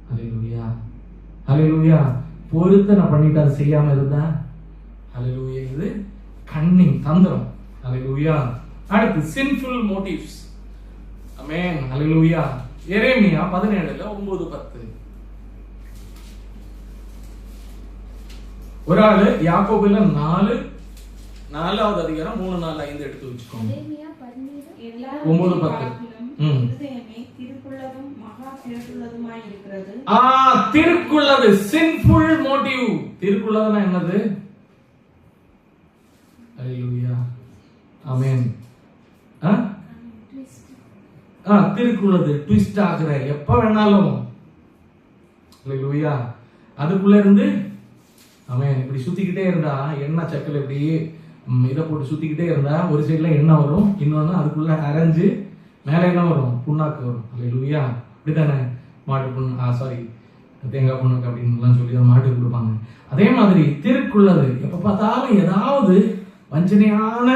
ஹல்லேலூயா, ஹல்லேலூயா. பொருத்தனை பண்ணிட்டு அதை செய்யாம இருந்தா ஹல்லேலூயா, இது கன்னிங், தந்திரம். ஹல்லேலூயா. அடுத்து sinful motives. ஆமென். ஹல்லேலூயா. எரேமியா 17:9-10. ஒரு ஆளு யாக்கோபுல 4வது அதிகாரம் 3, 4, 5 எடுத்து வச்சுக்கோங்க. 9, 10. இருதயமே திருக்குள்ளதும் மகா கேடுள்ளதுமாய் இருக்கிறது. திருக்குள்ளது sinful motive. திருக்குள்ளதுனா என்னது? அல்லேலூயா, ஆமென். திருக்குள்ளது ட்விஸ்ட் ஆகுற எப்ப வேணாலும், அல்லேலூயா, அதுக்குள்ள இருந்து ஆமென். இப்படி சுத்திக்கிட்டே இருந்தா எண்ணெய் சக்கல இப்படி இதை போட்டு சுத்திக்கிட்டே இருந்தா ஒரு சைடுல எண்ணெய் வரும், இன்னொன்னு அதுக்குள்ள அரைஞ்சு மேல என்ன வரும்? புண்ணாக்கு வரும். அல்லேலூயா, அப்படித்தானே? மாட்டு புண்ணு தேங்காய் புண்ணாக்கு அப்படின்னு சொல்லி தான் மாட்டுக்கு கொடுப்பாங்க. அதே மாதிரி திருக்குள்ளது எப்ப பார்த்தாலும் ஏதாவது வஞ்சனையான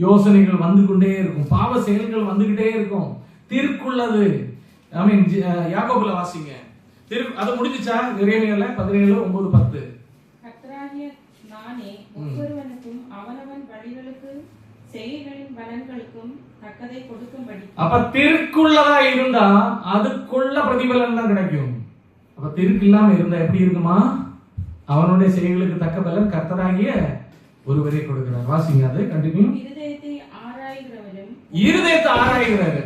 யோசனைகள் வந்து கொண்டே இருக்கும், பாவ செயல்கள் வந்துகிட்டே இருக்கும். திருக்குள்ளது யாக்கோபுல வாசிங்க. அது முடிஞ்சுச்சா? எரேமியால 17, 9, 10. கர்த்தராகிய நானே ஒவ்வொருவனுக்கும் அவனவன் வழிகளுக்கு செய்கைகளின் பலன்களுக்கும் தக்கதை கொடுக்கும்படி. அப்ப திருக்குள்ளதா இருந்தா அதுக்குள்ள பிரதிபலன் தான் கிடைக்கும். அப்ப திருக்கு இல்லாம இருந்தா எப்படி இருக்குமா? அவனுடைய செயல்களுக்கு தக்க பலன் கர்த்தராகிய ஒருவரே கொடுக்கிறார். வாசிங்க, அது கண்டினியூ. இருதயத்தை ஆராய்கிறவரும் இருதயத்தை ஆராய்கிறாரு.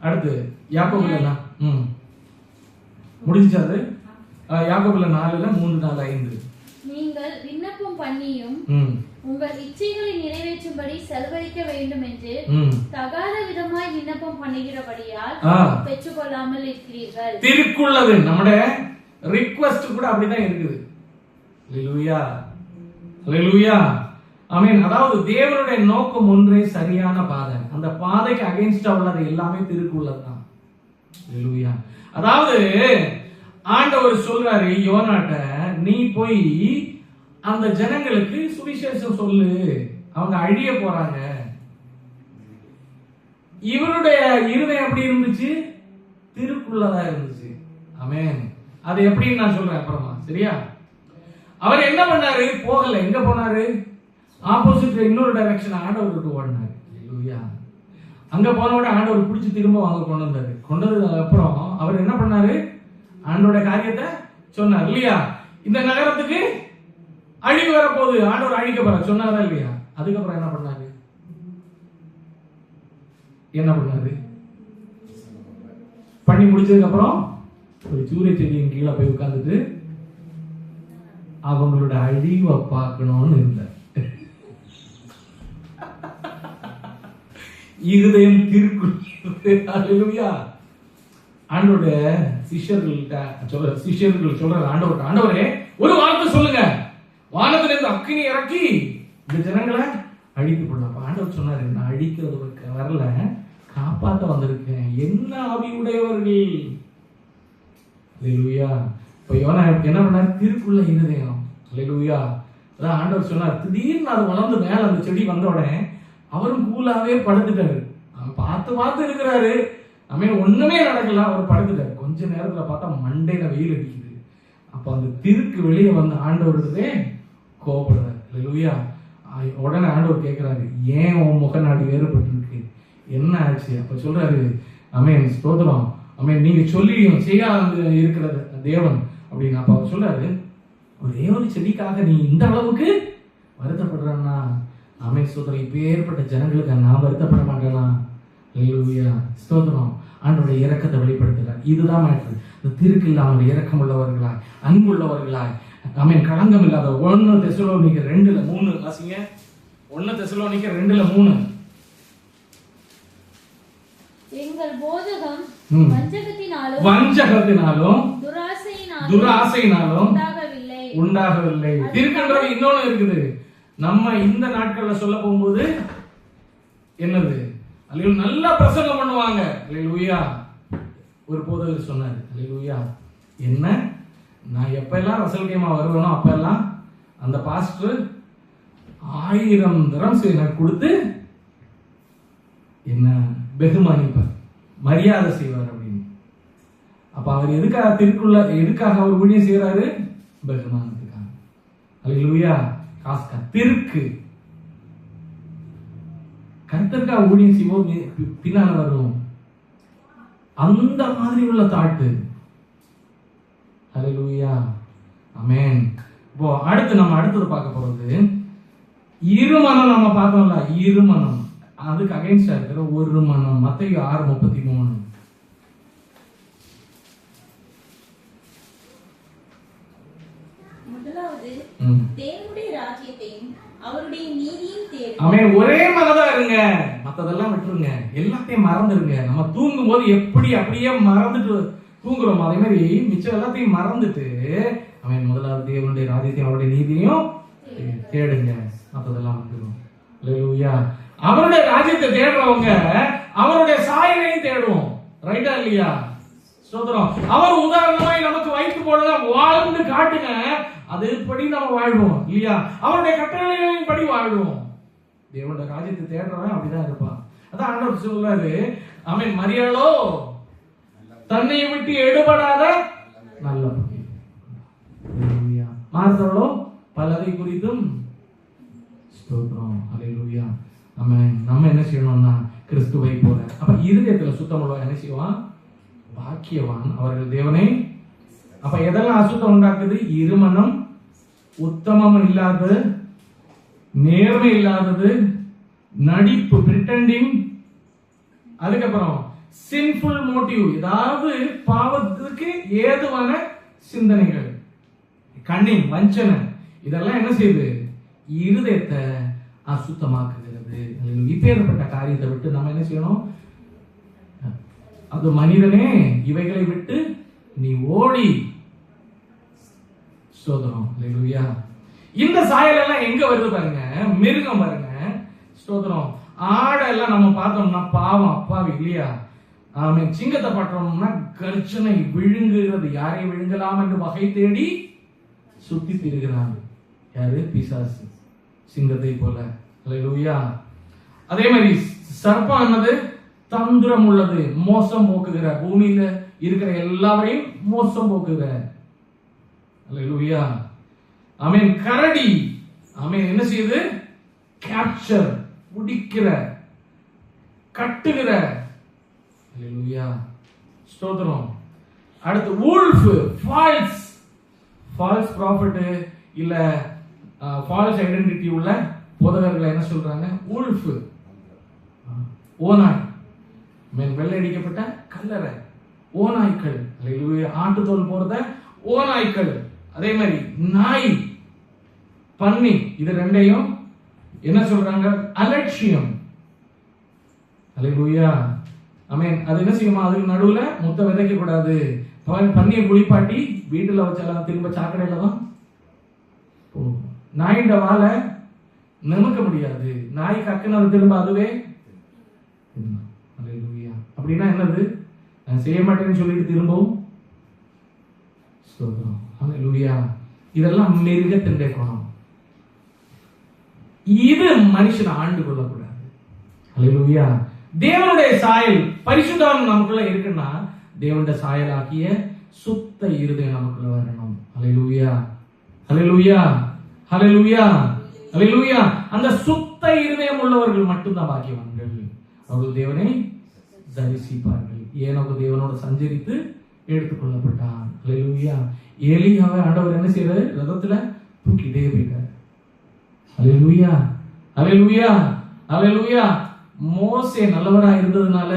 அடுத்து யாக்கோபுல முடிஞ்சு அது யாக்கோபுல 4, 3, 4, 5. நீங்கள் விண்ணப்பம் பண்ணியும் உங்கள் இச்சைகளை நிறைவேற்றும்படி செலவழிக்க வேண்டும் என்று தகாத விதமாய் விண்ணப்பம் பண்ணுகிறபடியால் பெற்றுக்கொள்ளாமல் இருக்கிறீர்கள். திருக்குள்ளது நம்முடைய ரிக்வெஸ்ட் கூட அப்படிதான் இருக்குது. அல்லேலூயா, அல்லேலூயா, ஆமென். அதாவது தேவனுடைய நோக்கம் ஒன்றே சரியான பாதை, அந்த பாதைக்கு அகைன்ஸ்டா உள்ளது எல்லாமே திருக்குள்ளதுதான். அல்லேலூயா. அதாவது ஆண்டவர் சொல்றாரு யோனாட்ட, நீ போய் அந்த ஜனங்களுக்கு சுவிசேஷம் சொல்லு, அவங்க அழிய போறாங்க. இவருடைய இருதயம் எப்படி இருந்துச்சு? திருக்குள்ளதா இருந்துச்சு. ஆமென். அது எப்படின்னு நான் சொல்றேன் அப்புறமா, சரியா? அவர் என்ன பண்ணாரு? போகல. எங்க போனாரு? ஆப்போசிட்ல இன்னொரு டைரக்ஷன் ஆண்டவருக்கு ஓடினாரு. அல்லேலூயா. அங்க போனோட ஆண்டவர் பிடிச்சி திரும்ப அங்க கொண்டு வந்தாரு. கொண்டதுக்கு அப்புறம் அவர் என்ன பண்ணாரு? ஆண்டோட காரியத்தை சொன்னார் இல்லையா? இந்த நகரத்துக்கு அழிவு வரப்போகுது, ஆண்டவர் அழிக்க போற சொன்னாரா இல்லையா? அதுக்கப்புறம் என்ன பண்ணாரு? பண்ணி முடிச்சதுக்கு அப்புறம் ஒரு சூரிய செடியின் கீழே போய் உட்கார்ந்துட்டு அவங்களோட அழிவை பார்க்கணும்னு இருந்தார். இருதயம் திருக்குள்ளது. ஆண்டோட சிஷ்யர்கள் சொல்ற ஆண்டவரே ஒரு வார்த்தை சொல்லுங்க, வானத்துல இருந்து அக்கினி இறக்கி இந்த ஜனங்களை அழித்து போடலாம். ஆண்டவர் சொன்னாரு, நான் அழிக்கிறது வரல, காப்பாற்ற வந்திருக்கேன். என்ன ஆவி உடையவர்கள். அல்லேலூயா. இப்ப யோனா என்ன பண்ணாரு? திருக்குள்ள இருதயம். அல்லேலூயா. அதான் ஆண்டவர் சொன்னார், திடீர்னு அது வளர்ந்து மேல அந்த செடி வந்த உடனே அவரும் கூலாவே படுத்துட்டாரு. அவன் பார்த்து இருக்கிறாரு, நம்ம ஒண்ணுமே நடக்கல, அவர் படுத்துட்டாரு. கொஞ்ச நேரத்துல பார்த்தா மண்டையில வெயில் அடிக்குது. அப்ப அந்த திருக்கு வெளியே வந்து ஆண்டவருடனே கோபப்படுறாரு. அல்லேலூயா. உடனே ஆண்டவர் கேட்கிறாரு, ஏன் உன் முகநாடி வேறுபட்டு இருக்கு, என்ன ஆச்சு? அப்ப சொல்றாரு, ஆமென், ஸ்தோத்திரம், ஆமென், நீங்க சொல்லியும் செய்யாத இருக்கிற தேவன் அப்படின்னு. அப்ப அவர் சொல்றாரு, ஒரே ஒரு செடிக்காக நீ இந்த அளவுக்கு வருத்தப்படுறன்னா, ஆமென், ஸ்தோத்திரம், இப்ப ஏற்பட்ட ஜனங்களுக்கு நான் வருத்தப்பட மாட்டேனா? அல்லேலூயா, ஸ்தோத்திரம். ஆண்டவருடைய இரக்கத்தை வெளிப்படுத்துறார். இதுதான் மேட்டர். இந்த திருக்கு இல்லாமல் இரக்கம் உள்ளவர்களாய், அன்புள்ளவர்களாய், ஆமென், களங்கம் இல்லாத. 1 தெசலோனிக்கர் 2:3 வாசிங்க. 1 தெசலோனிக்கர் 2:3. எங்கள் போதகம் வஞ்சகத்தினாலும் துராசையினாலும் உண்டாகவில்லை. திருக்கன்றது இன்னொன்னு இருக்குது. நம்ம இந்த நாட்கள்ல சொல்ல போகும்போது என்னது? அல்லேலூயா, நல்லா பிரசங்கம் பண்ணுவாங்க. அல்லேலூயா. ஒரு போதகர் சொன்னாரு, அல்லேலூயா, என்ன நான் எப்பெல்லாம் ரசல்கேமா வருவேனோ அப்பெல்லாம் அந்த பாஸ்டர் 1000 திரம்ஸ் எனக்கு கொடுத்து என்ன வெகுமானிப்பார், மரியாதை செய்வார் அப்படின்னு. அப்ப அவர் எதுக்காக அவர் ஊழியம் செய்யறாரு? பெகுமானத்துக்காக. அல்லேலூயா. காஸ்கா திருக்கு கர்த்தருக்காக ஊழியம் செய்வோம், பின்னால வரும் அந்த மாதிரி உள்ள தாட்டு. அல்லேலூயா. ஆமென். இப்போ அடுத்தது பார்க்க போறது இருமனம். நம்ம பார்த்தோம்ல இருமனம், அதுக்கு அகைன்ஸ்டா இருக்கிற ஒரு மனம். மத்தேயு 6:33. முதலாவது தேவனுடைய ராஜ்யத்தையும் அவருடைய நீதியையும் தேடு. ஆமென். ஒரே மனதா இருங்க, மத்ததெல்லாம் விட்டுருங்க, எல்லாத்தையும் மறந்துருங்க. நம்ம தூங்கும் போது அப்படியே மறந்துட்டு தூங்குறோம், அதே மாதிரி மிச்சம் எல்லாத்தையும் மறந்துட்டு ஆமென் முதலாவது தேவனுடைய ராஜ்யத்தையும் அவருடைய நீதியையும் தேடுங்க, மத்ததெல்லாம் வந்துடும். அல்லேலூயா. அவருடைய ராஜ்யத்தை தேடுறவங்க அவருடைய சாயலையும் தேடுவோம். ரைட்டா இல்லையா? ஸ்தோத்திரம். அவர் உதாரணமாய் நமக்கு வைத்து போடலாம், வாழ்ந்து காட்டுங்க, அதுபடி நம்ம வாழ்வோம் இல்லையா? அவருடைய கட்டளைகளின் படி வாழ்வோம். தேவனுடைய ராஜ்யத்தை தேடுறவன் அப்படிதான் இருப்பான். அதான் ஆண்டவர் சொல்றாரு, ஆமென், மரியாளோ தன்னை விட்டு எடுபடாத நல்ல மார்த்தளோ பலதை குறித்தும் ஸ்தோத்திரம். அல்லேலூயா. நம்ம என்ன செய்யணும்னா கிறிஸ்துவை போல. அப்ப இருதயத்துல சுத்தமுள்ள என்ன செய்வான்? பாக்கியவான் அவர்கள் தேவனை. அப்ப எதெல்லாம் அசுத்தம் உண்டாக்குது? இருமனம், உத்தமம் இல்லாதது, நேர்மை இல்லாதது, நடிப்பு, பிரிட்டண்டிங், அதுக்கப்புறம் சின்ஃபுல் மோட்டிவ், ஏதாவது பாவத்துக்கு ஏதுவான சிந்தனைகள், கண்ணிங், வஞ்சனை, இதெல்லாம் என்ன செய்யுது? இருதயத்தை அசுத்தமாக்குகிறது. இப்பேற்பட்ட காரியத்தை விட்டு நம்ம என்ன செய்யணும்? அது மனிதனே இவைகளை விட்டு நீ ஓடி. ஸ்தோத்திரம். அல்லேலூயா. இந்த சாயல் எல்லாம் எங்க வருது பாருங்க, மிருகம் பாருங்க. ஸ்தோத்திரம். ஆடெல்லாம் நம்ம பார்த்தோம்னா பாவம், அப்பாவி இல்லையா? ஆமென். சிங்கத்தை பார்த்தோம்னா கர்ஜனை, விழுங்குகிறது, யாரை விழுங்கலாம் என்று வகை தேடி சுத்தி திரிகிறான். யாரு? பிசாசு, சிங்கத்தை போல. அல்லேலூயா. அதே மாதிரி சர்ப்பம் என்னது? தந்திரம் உள்ளது, மோசம் போக்குகிற, பூமியில இருக்கிற எல்லாரையும் மோசம் போக்குகிற. அல்லேலூயா. ஆமென். கரடி, ஆமென், என்ன செய்யுது? கேப்சர், பிடிக்கிற, கட்டுகிற. அல்லேலூயா. ஸ்தோத்திரம். அடுத்து வூல்ஃப், ஃபால்ஸ் ப்ராஃபட் இல்ல ஃபால்ஸ் ஐடென்டிட்டி உள்ள போதகர்கள் என்ன சொல்றாங்க? வூல்ஃப், ஓநாய், வெள்ளை அடிக்கப்பட்ட கல்லறை, ஓநாய்க்கள். அல்லேலூயா. ஆட்டுத்தோல் போறத ஓநாய்க்கள். அதே மாதிரி நாய், பன்னி, இது ரெண்டையும் என்ன சொல்றாங்க? அலட்சியம். அல்லேலூயா. ஆமென். அது என்ன செய்யுமா? அதுக்கு நடுவுல முத்த விதைக்க கூடாது. பன்னியை குளிப்பாட்டி வீட்டுல வச்சாலும் திரும்ப சாக்கடையில தான். நாயிண்ட வாழை நிமிக்க முடியாது, நாய் கக்குனது திரும்ப அதுவே. அல்லேலூயா. அப்படின்னா என்னது? நான் செய்ய மாட்டேன்னு சொல்லிட்டு திரும்பவும். அல்லேலூயா. இதெல்லாம் மிருகத்தினுடைய குணம். இது மனுஷனை ஆண்டு கொள்ளக்கூடாது. அல்லேலூயா. தேவனுடைய சாயல் பரிசுத்தம் நமக்குள்ள இருக்குன்னா தேவனுடைய சாயலாக்கிய சுத்த இருதயம் நமக்குள்ள வரணும். அல்லேலூயா. அல்லேலூயா. அல்லேலூயா. அல்லேலூயா. அந்த சுத்த இருதயம் உள்ளவர்கள் மட்டும்தான் பாக்கியவான்கள். அவர்கள் தேவனை தரிசிப்பார்கள். ஏனோக்கு தேவனோடு சஞ்சரித்து எடுத்துக்கொள்ளப்பட்டான். அல்லேலூயா. ஏலியாவை ஆண்டவர் என்ன செய்யறாரு? ரதத்துல தூக்கிட்டே போயிட்டார். அல்லேலூயா. அல்லேலூயா. அல்லேலூயா. மோசே நல்லவரா இருந்ததுனால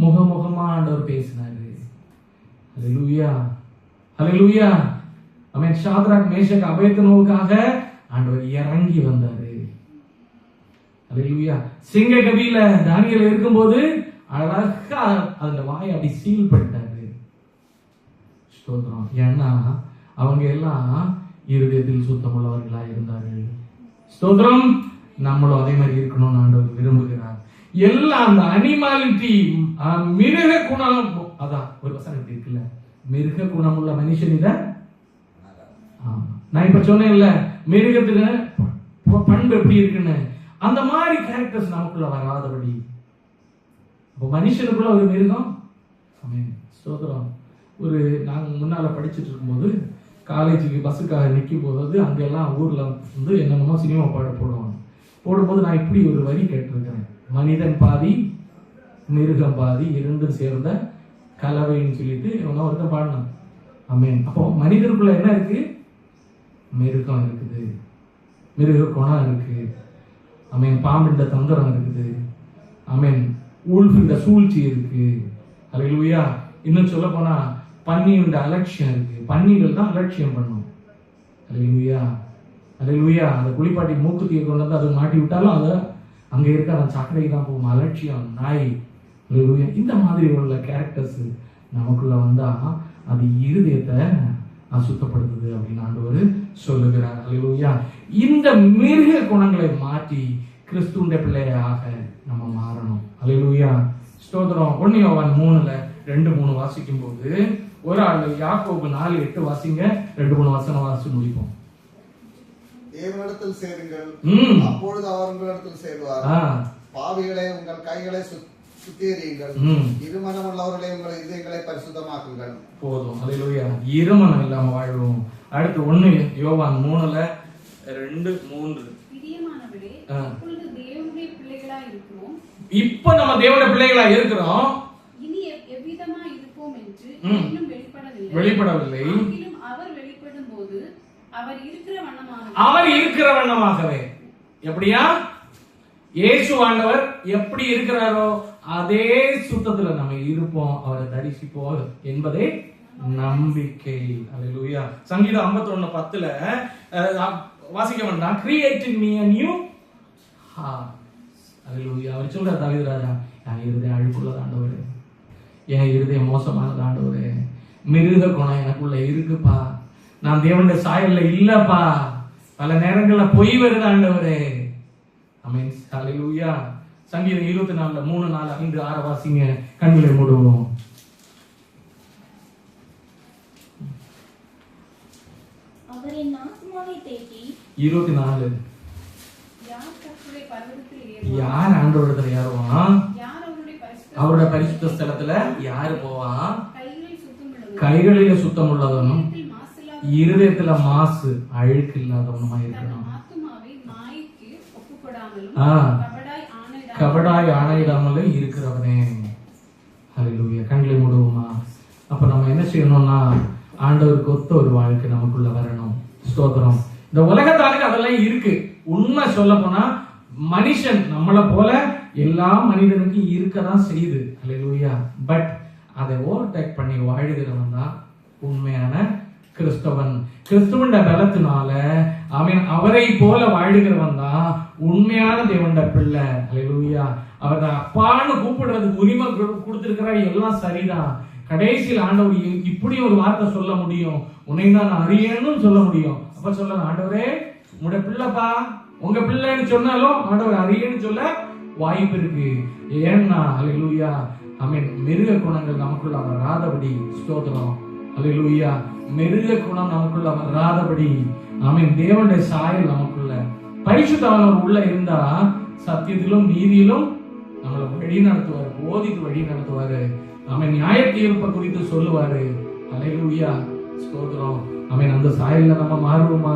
முகமுகமா ஆண்டவர் பேசினாரு. அல்லேலூயா. அல்லேலூயா. ஆமென். ஷாத்ராக், மேஷக், அபேத்நேகோவுக்காக ஆண்டவர் இறங்கி வந்தாரு. அல்லேலூயா. சிங்க கபில தானியேல் இருக்கும்போது அழகா அந்த வாயை அப்படி சீல் பண்ணிட்டாரு. ஸ்தோத்திரம். ஏன்னா அவங்க எல்லாம் இருதயத்தில் சுத்தமுள்ளவர்களா இருந்தார்கள். ஸ்தோத்திரம். நம்மளும் அதே மாதிரி இருக்கணும்னு ஆண்டவர் விரும்புகிறார். எல்லாம் அந்த அனிமாலிட்டி, மிருக குணம். அதான் ஒரு வசனம் இருக்குல்ல, மிருக குணம் உள்ள மனுஷன் இத. நான் இப்ப சொன்னேன் இல்ல, மிருகத்துல பண்பு எப்படி இருக்குன்னு, அந்த மாதிரி கேரக்டர்ஸ் நமக்குள்ள வராதபடி. மனுஷனுக்குள்ள ஒரு மிருகம். ஸ்தோத்திரம். ஒரு நாங்க முன்னால படிச்சுட்டு இருக்கும்போது காலேஜுக்கு பஸ்ஸுக்காக நிற்கும் போது அங்கெல்லாம் ஊர்ல வந்து என்னமோ சினிமா பாட போடுவாங்க. போடும்போது நான் இப்படி ஒரு வரி கேட்டிருக்கிறேன், மனிதன் பாதி மிருகம் பாதி இரண்டும் சேர்ந்த கலவைன்னு சொல்லிட்டு ஒருத்தன் பாடினான். ஆமென். அப்போ மனிதனுக்குள்ள என்ன இருக்கு? மிருகம் இருக்குது, மிருக குணம் இருக்கு. ஆமென். பாம்பின் தந்திரம் இருக்குது. ஆமென். உல்ஃபின் சூழ்ச்சி இருக்கு. அல்லேலூயா. இன்னும் சொல்ல போனா பன்னியோட அலட்சியம் இருக்கு. பன்னிகள் தான் அலட்சியம் பண்ணும். அல்லேலூயா, அல்லேலூயா. அந்த குளிப்பாட்டி மூக்குத்தியை கொண்டு வந்து அதை மாட்டி விட்டாலும் அதை அங்க இருக்க அந்த சக்கரை தான் போகும். அலட்சியம், நாய். அல்லேலூயா. இந்த மாதிரி உள்ள கேரக்டர்ஸ் நமக்குள்ள வந்தா அது இருதயத்தை அசுத்தப்படுத்துது அப்படின்னு ஆண்டவர் சொல்லுகிறார். அல்லேலூயா. இந்த மிருக குணங்களை மாற்றி கிறிஸ்துவின் பிள்ளையாக நம்ம மாறணும். அல்லேலூயா. ஸ்தோத்திரம். 1 யோவான் 3:2-3 வாசிக்கும் போது ஒரு ஆள் யாக்கோபு 4:8 வாசிங்க. 2-3 வசனம் வாசி முடிப்போம். தேவனிடத்தில் சேருங்கள், அப்பொழுது அவர் உங்களிடத்தில் சேருவார். பாவிகளே, உங்கள் கைகளை சுத்திகரியுங்கள், இருமனம் உள்ளவர்களே உங்கள் இதயங்களை பரிசுத்தமாக்குங்கள். போதும். அல்லேலூயா. இருமனம் இல்லாம வாழ்வோம். அடுத்து 1 யோவான் 3:2-3. பிரியமானவர்களே, இப்பொழுது தேவனுடைய பிள்ளைகளாய் இருக்கிறோம். இப்போ நம்ம தேவனுடைய பிள்ளைகளா இருக்கிறோம். இனி எவ்விதமா இருப்போம் என்று இன்னும் வெளிப்படவில்லை. அவர் வெளிப்படும் போது அவர் இருக்கிற வண்ணமாகவே. எப்படியா? இயேசு ஆண்டவர் எப்படி இருக்கிறாரோ அதே சுத்தத்துல நம்ம இருப்போம், அவரை தரிசிப்போம் என்பதே நம்பிக்கை. அல்லேலூயா. சங்கீதம் 51:10 வாசிக்க வேண்டாம். Creating me a new heart. அல்லேலூயா. அவர் சொல்ற தாவீது ராஜா, என் இருதயம் அழுக்குள்ளது ஆண்டவரே, என் இருதயம் மோசமானது ஆண்டவரே, மிருக குணம் எனக்குள்ள இருக்குப்பா, நான் தேவனுடைய சாயல்ல இல்லப்பா, பல நேரங்கள்ல பொய் வருது ஆண்டவரே. ஆமென். ஹல்லேலூயா. சங்கீதம் 24:3-4-5-6 வாசிங்க. கண்களை மூடுவோம். அவர் என் ஆத்மாவை தேற்றி 24. யார் ஆண்டவரிடத்துல ஏறுவான்? அவருடைய பரிசுத்த ஸ்தலத்துல யாரு போவான்? கைகளில சுத்தம் உள்ளவனும் இருதயத்துல மாசு அழுக்கு இல்லாதவனுமா இருக்கணும். கபடாய் ஆணையிடாமலே இருக்கிறவனே. ஹல்லேலூயா. கண்களை மூடுவோமா? அப்ப நம்ம என்ன செய்யணும்னா, ஆண்டவருக்கு ஒத்த ஒரு வாழ்க்கை நமக்குள்ள வரணும். ஸ்தோத்திரம். இந்த உலகத்தாருக்கு அதெல்லாம் இருக்கு. உண்மை சொல்ல போனா மனுஷன் நம்மளை போல எல்லா மனிதனுக்கும் இருக்கதான் செய்யுது. ஹல்லேலூயா. பட் அதை ஓவர்டேக் பண்ணி வாழுகிறவன் தான் உண்மையான கிறிஸ்தவன். கிறிஸ்துவன் பலத்தினால அவரை போல வாழுகிறவன் தான் உண்மையான தேவனுடைய பிள்ளை. ஹல்லேலூயா. அவர் அப்பான்னு கூப்பிடுறதுக்கு உரிமை கொடுத்திருக்கிற எல்லாம் சரிதான். கடைசியில் ஆண்டவர் இப்படி ஒரு வார்த்தை சொல்ல முடியும், உன்னை நான் அறியேன்னு சொல்ல முடியும். அப்ப சொல்லலாம், ஆண்டவரே உங்களுடைய பிள்ளைப்பா, உங்க பிள்ளைன்னு சொன்னாலும் ஆண்டவர் அறியேன்னு சொல்ல வாய்ப்பு இருக்கு. ஏன்னா ஹல்லேலூயா, ஆமென், மிருக குணங்கள் நமக்குள்ள வராதபடி. ஸ்தோத்திரம். ஹல்லேலூயா. மிருக குணம் நமக்குள்ள வராதபடி, ஆமென், தேவனுடைய சாயல் நமக்குள்ள பரிசுத்தவான் உள்ள இருந்தா சத்தியத்திலும் நீதியிலும் நம்மளை வழி நடத்துவாரு, போதித்து வழி நடத்துவாரு. ஆமென். நியாய தீர்ப்பை குறித்து சொல்லுவாரு. ஹல்லேலூயா. ஸ்தோத்திரம். ஆமென். அந்த சாயல்ல நம்ம மாறுவோமா?